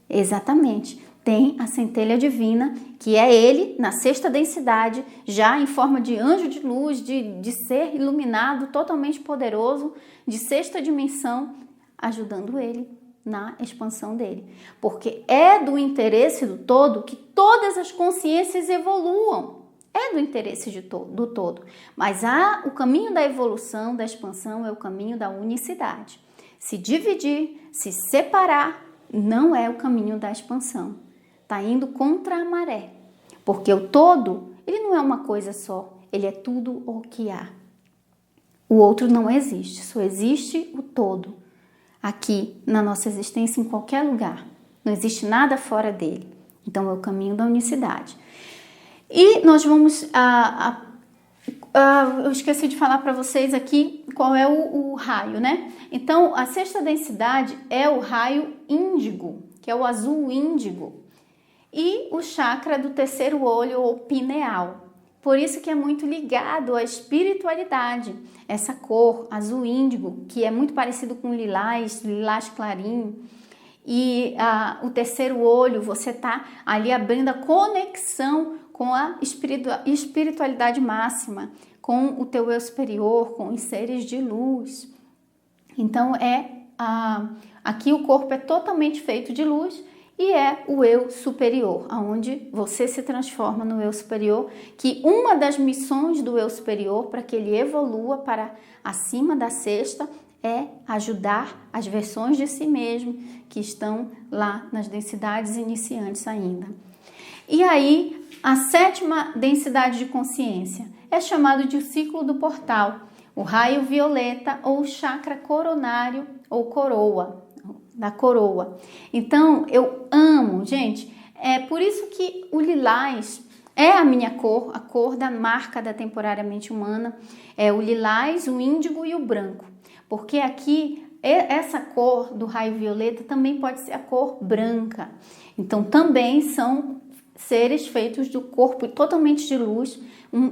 Exatamente. Tem a centelha divina, que é ele na sexta densidade, já em forma de anjo de luz, de ser iluminado, totalmente poderoso, de sexta dimensão, ajudando ele na expansão dele. Porque é do interesse do todo que todas as consciências evoluam. É do interesse do todo. Mas o caminho da evolução, da expansão, é o caminho da unicidade. Se dividir, se separar, não é o caminho da expansão. Está indo contra a maré. Porque o todo, ele não é uma coisa só. Ele é tudo o que há. O outro não existe. Só existe o todo. Aqui, na nossa existência, em qualquer lugar. Não existe nada fora dele. Então, é o caminho da unicidade. E nós vamos... eu esqueci de falar para vocês aqui qual é o raio, né? Então, a sexta densidade é o raio índigo, que é o azul índigo. E o chakra do terceiro olho, ou pineal. Por isso que é muito ligado à espiritualidade. Essa cor, azul índigo, que é muito parecido com lilás clarinho. E o terceiro olho, você está ali abrindo a conexão com a espiritualidade máxima, com o teu eu superior, com os seres de luz. Então, aqui o corpo é totalmente feito de luz e é o eu superior, onde você se transforma no eu superior, que uma das missões do eu superior, para que ele evolua para acima da sexta, é ajudar as versões de si mesmo que estão lá nas densidades iniciantes ainda. E aí, a sétima densidade de consciência é chamado de o ciclo do portal, o raio violeta ou o chakra coronário ou coroa, da coroa. Então, eu amo, gente, é por isso que o lilás, É a minha cor, a cor da marca da temporariamente humana, é o lilás, o índigo e o branco. Porque aqui, essa cor do raio violeta também pode ser a cor branca. Então, também são seres feitos do corpo totalmente de luz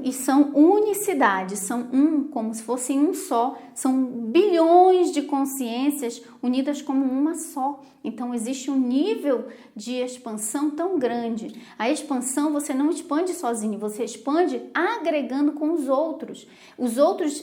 e são unicidade, são como se fossem um só, são bilhões de consciências unidas como uma só. Então existe um nível de expansão tão grande. A expansão você não expande sozinho, você expande agregando com os outros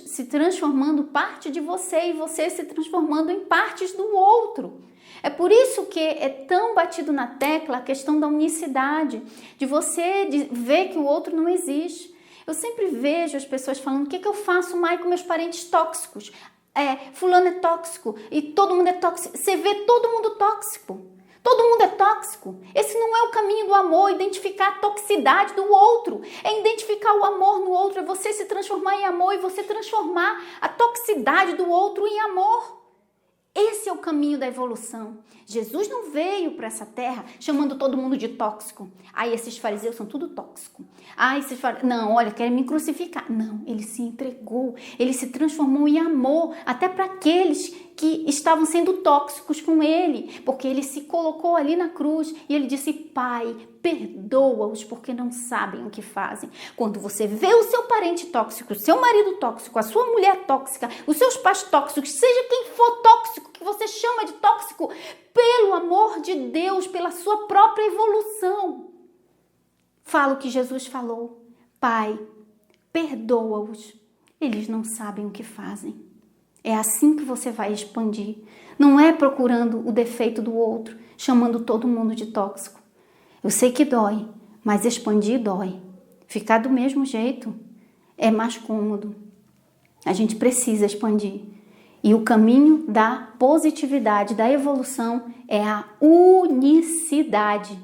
se transformando parte de você e você se transformando em partes do outro. É por isso que é tão batido na tecla a questão da unicidade, de você ver que o outro não existe. Eu sempre vejo as pessoas falando: o que eu faço mais com meus parentes tóxicos? Fulano é tóxico e todo mundo é tóxico. Você vê todo mundo tóxico. Todo mundo é tóxico. Esse não é o caminho do amor, identificar a toxicidade do outro. É identificar o amor no outro, é você se transformar em amor e você transformar a toxicidade do outro em amor. Esse é o caminho da evolução. Jesus não veio para essa terra chamando todo mundo de tóxico. Esses fariseus são tudo tóxico. Não, olha, querem me crucificar. Não, ele se entregou, ele se transformou em amor, até para aqueles que estavam sendo tóxicos com ele, porque ele se colocou ali na cruz e ele disse: Pai, perdoa-os porque não sabem o que fazem. Quando você vê o seu parente tóxico, o seu marido tóxico, a sua mulher tóxica, os seus pais tóxicos, seja quem for tóxico, que você chama de tóxico, pelo amor de Deus, pela sua própria evolução, fala o que Jesus falou: Pai, perdoa-os, eles não sabem o que fazem. É assim que você vai expandir. Não é procurando o defeito do outro, chamando todo mundo de tóxico. Eu sei que dói, mas expandir dói. Ficar do mesmo jeito é mais cômodo. A gente precisa expandir. E o caminho da positividade, da evolução, é a unicidade.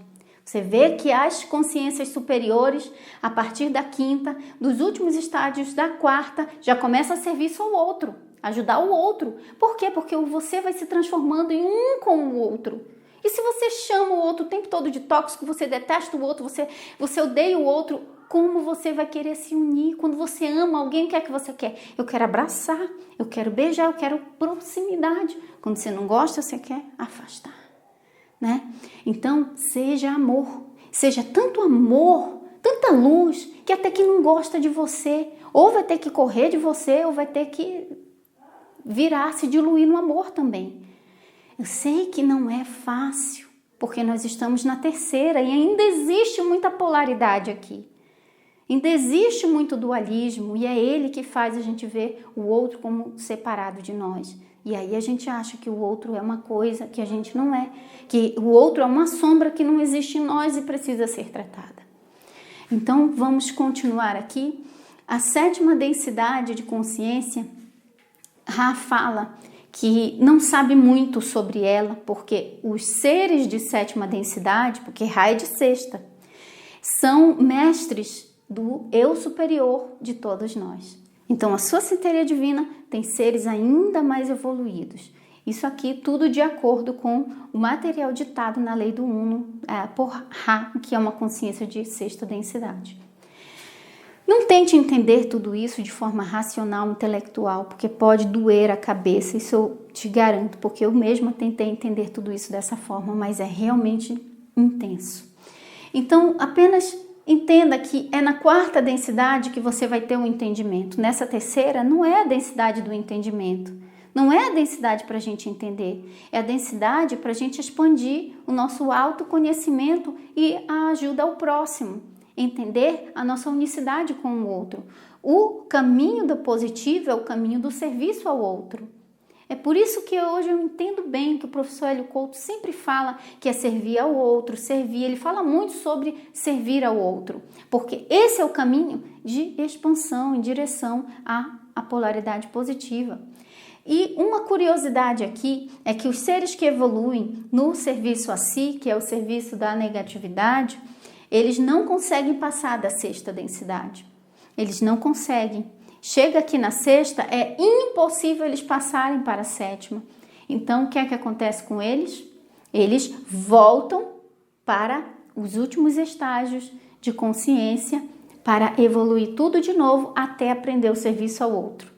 Você vê que as consciências superiores, a partir da quinta, dos últimos estágios da quarta, já começa a serviço ao outro, ajudar o outro. Por quê? Porque você vai se transformando em um com o outro. E se você chama o outro o tempo todo de tóxico, você detesta o outro, você odeia o outro, como você vai querer se unir? Quando você ama alguém, o que é que você quer? Eu quero abraçar, eu quero beijar, eu quero proximidade. Quando você não gosta, você quer afastar, né? Então, seja amor. Seja tanto amor, tanta luz, que até que não gosta de você. Ou vai ter que correr de você, ou vai ter que virar, se diluir no amor também. Eu sei que não é fácil, porque nós estamos na terceira e ainda existe muita polaridade aqui. Ainda existe muito dualismo e é ele que faz a gente ver o outro como separado de nós. E aí a gente acha que o outro é uma coisa que a gente não é, que o outro é uma sombra que não existe em nós e precisa ser tratada. Então vamos continuar aqui. A sétima densidade de consciência, Ra fala que não sabe muito sobre ela, porque os seres de sétima densidade, porque Ra é de sexta, são mestres do eu superior de todos nós. Então, a sua centelha divina tem seres ainda mais evoluídos. Isso aqui tudo de acordo com o material ditado na lei do Uno por Ra, que é uma consciência de sexta densidade. Não tente entender tudo isso de forma racional, intelectual, porque pode doer a cabeça, isso eu te garanto, porque eu mesma tentei entender tudo isso dessa forma, mas é realmente intenso. Então, apenas entenda que é na quarta densidade que você vai ter um entendimento. Nessa terceira, não é a densidade do entendimento, não é a densidade para a gente entender, é a densidade para a gente expandir o nosso autoconhecimento e a ajuda ao próximo. Entender a nossa unicidade com o outro. O caminho do positivo é o caminho do serviço ao outro. É por isso que hoje eu entendo bem que o professor Hélio Couto sempre fala que é servir ao outro, servir. Ele fala muito sobre servir ao outro, porque esse é o caminho de expansão em direção à polaridade positiva. E uma curiosidade aqui é que os seres que evoluem no serviço a si, que é o serviço da negatividade, eles não conseguem passar da sexta densidade. Eles não conseguem. Chega aqui na sexta, é impossível eles passarem para a sétima. Então, o que é que acontece com eles? Eles voltam para os últimos estágios de consciência para evoluir tudo de novo até aprender o serviço ao outro.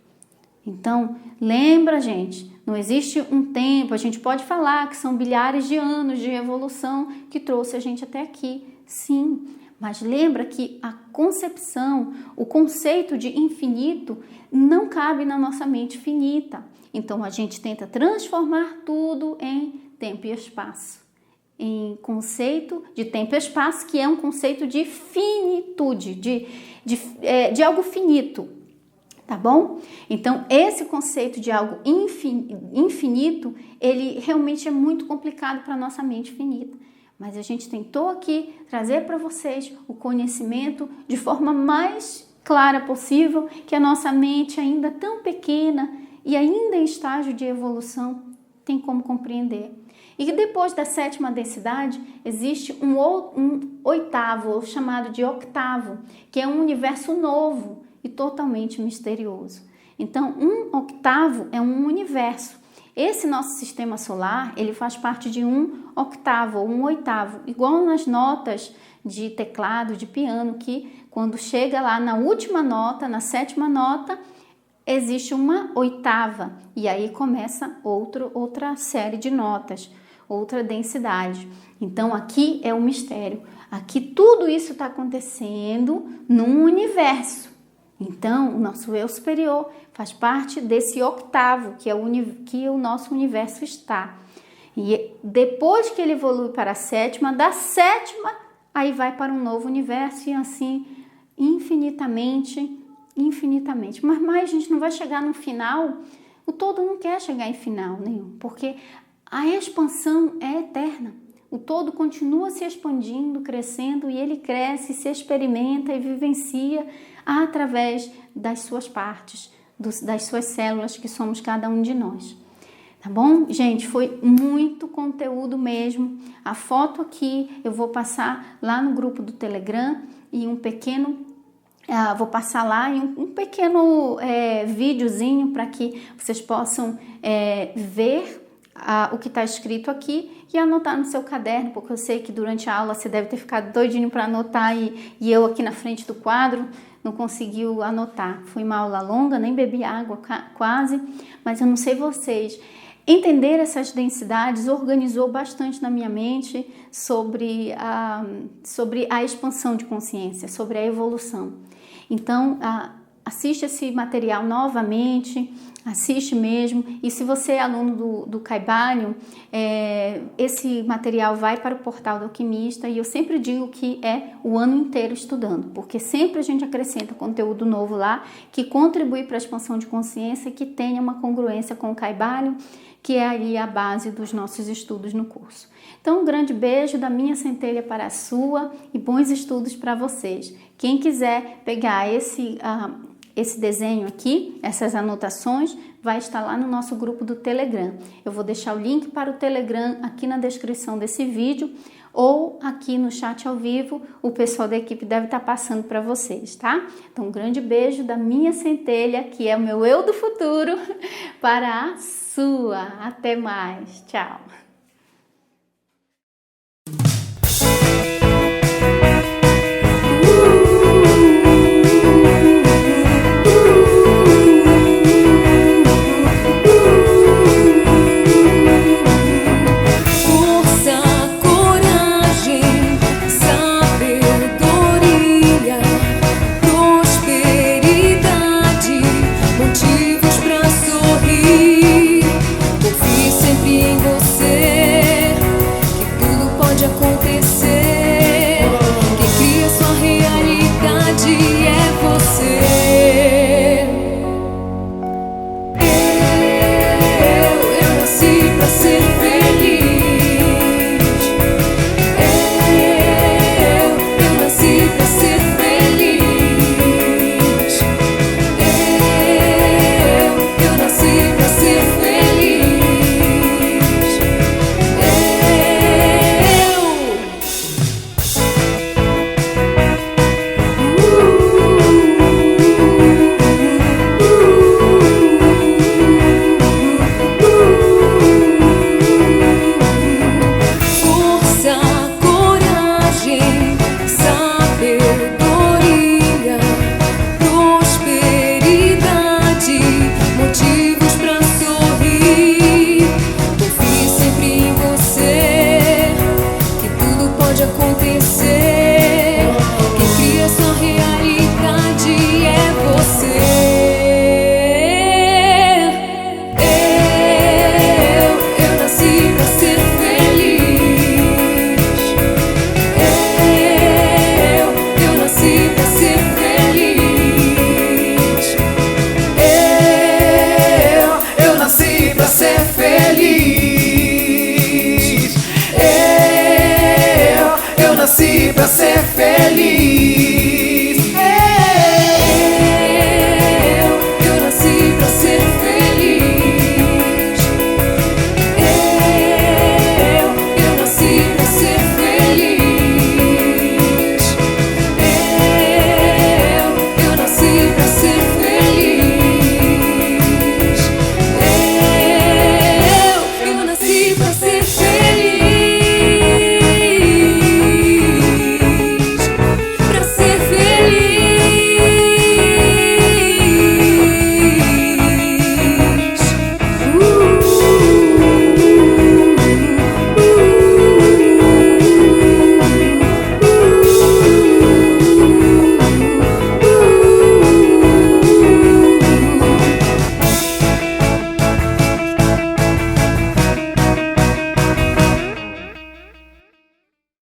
Então, lembra, gente, não existe um tempo, a gente pode falar que são bilhares de anos de evolução que trouxe a gente até aqui, sim, mas lembra que a concepção, o conceito de infinito não cabe na nossa mente finita. Então, a gente tenta transformar tudo em tempo e espaço, em conceito de tempo e espaço, que é um conceito de finitude, de algo finito. Tá bom? Então, esse conceito de algo infinito, ele realmente é muito complicado para a nossa mente finita. Mas a gente tentou aqui trazer para vocês o conhecimento de forma mais clara possível, que a nossa mente ainda tão pequena e ainda em estágio de evolução tem como compreender. E que depois da 7ª densidade existe um oitavo, ou chamado de octavo, que é um universo novo e totalmente misterioso. Então, um octavo é um universo. Esse nosso sistema solar, ele faz parte de um octavo ou um oitavo, igual nas notas de teclado, de piano, que quando chega lá na última nota, na 7ª nota, existe uma oitava e aí começa outra série de notas, outra densidade. Então, aqui é o mistério. Aqui tudo isso está acontecendo num universo. Então, o nosso eu superior faz parte desse octavo, que é o nosso universo está. E depois que ele evolui para a 7ª, da 7ª, aí vai para um novo universo e assim infinitamente. Mas mais a gente não vai chegar no final. O todo não quer chegar em final nenhum, porque a expansão é eterna. O todo continua se expandindo, crescendo, e ele cresce, se experimenta e vivencia através das suas partes, das suas células, que somos cada um de nós. Tá bom? Gente, foi muito conteúdo mesmo. A foto aqui eu vou passar lá no grupo do Telegram e vou passar lá em um pequeno videozinho para que vocês possam ver o que está escrito aqui e anotar no seu caderno, porque eu sei que durante a aula você deve ter ficado doidinho para anotar e eu aqui na frente do quadro não conseguiu anotar. Foi uma aula longa, nem bebi água quase, mas eu não sei vocês. Entender essas densidades organizou bastante na minha mente sobre a expansão de consciência, sobre a evolução. Então, assiste esse material novamente, assiste mesmo, e se você é aluno do Kybalion, esse material vai para o Portal do Alquimista, e eu sempre digo que é o ano inteiro estudando, porque sempre a gente acrescenta conteúdo novo lá, que contribui para a expansão de consciência, que tenha uma congruência com o Kybalion, que é ali a base dos nossos estudos no curso. Então, um grande beijo da minha centelha para a sua, e bons estudos para vocês. Quem quiser pegar esse desenho aqui, essas anotações, vai estar lá no nosso grupo do Telegram. Eu vou deixar o link para o Telegram aqui na descrição desse vídeo ou aqui no chat ao vivo, o pessoal da equipe deve estar passando para vocês, tá? Então, um grande beijo da minha centelha, que é o meu eu do futuro, para a sua. Até mais. Tchau.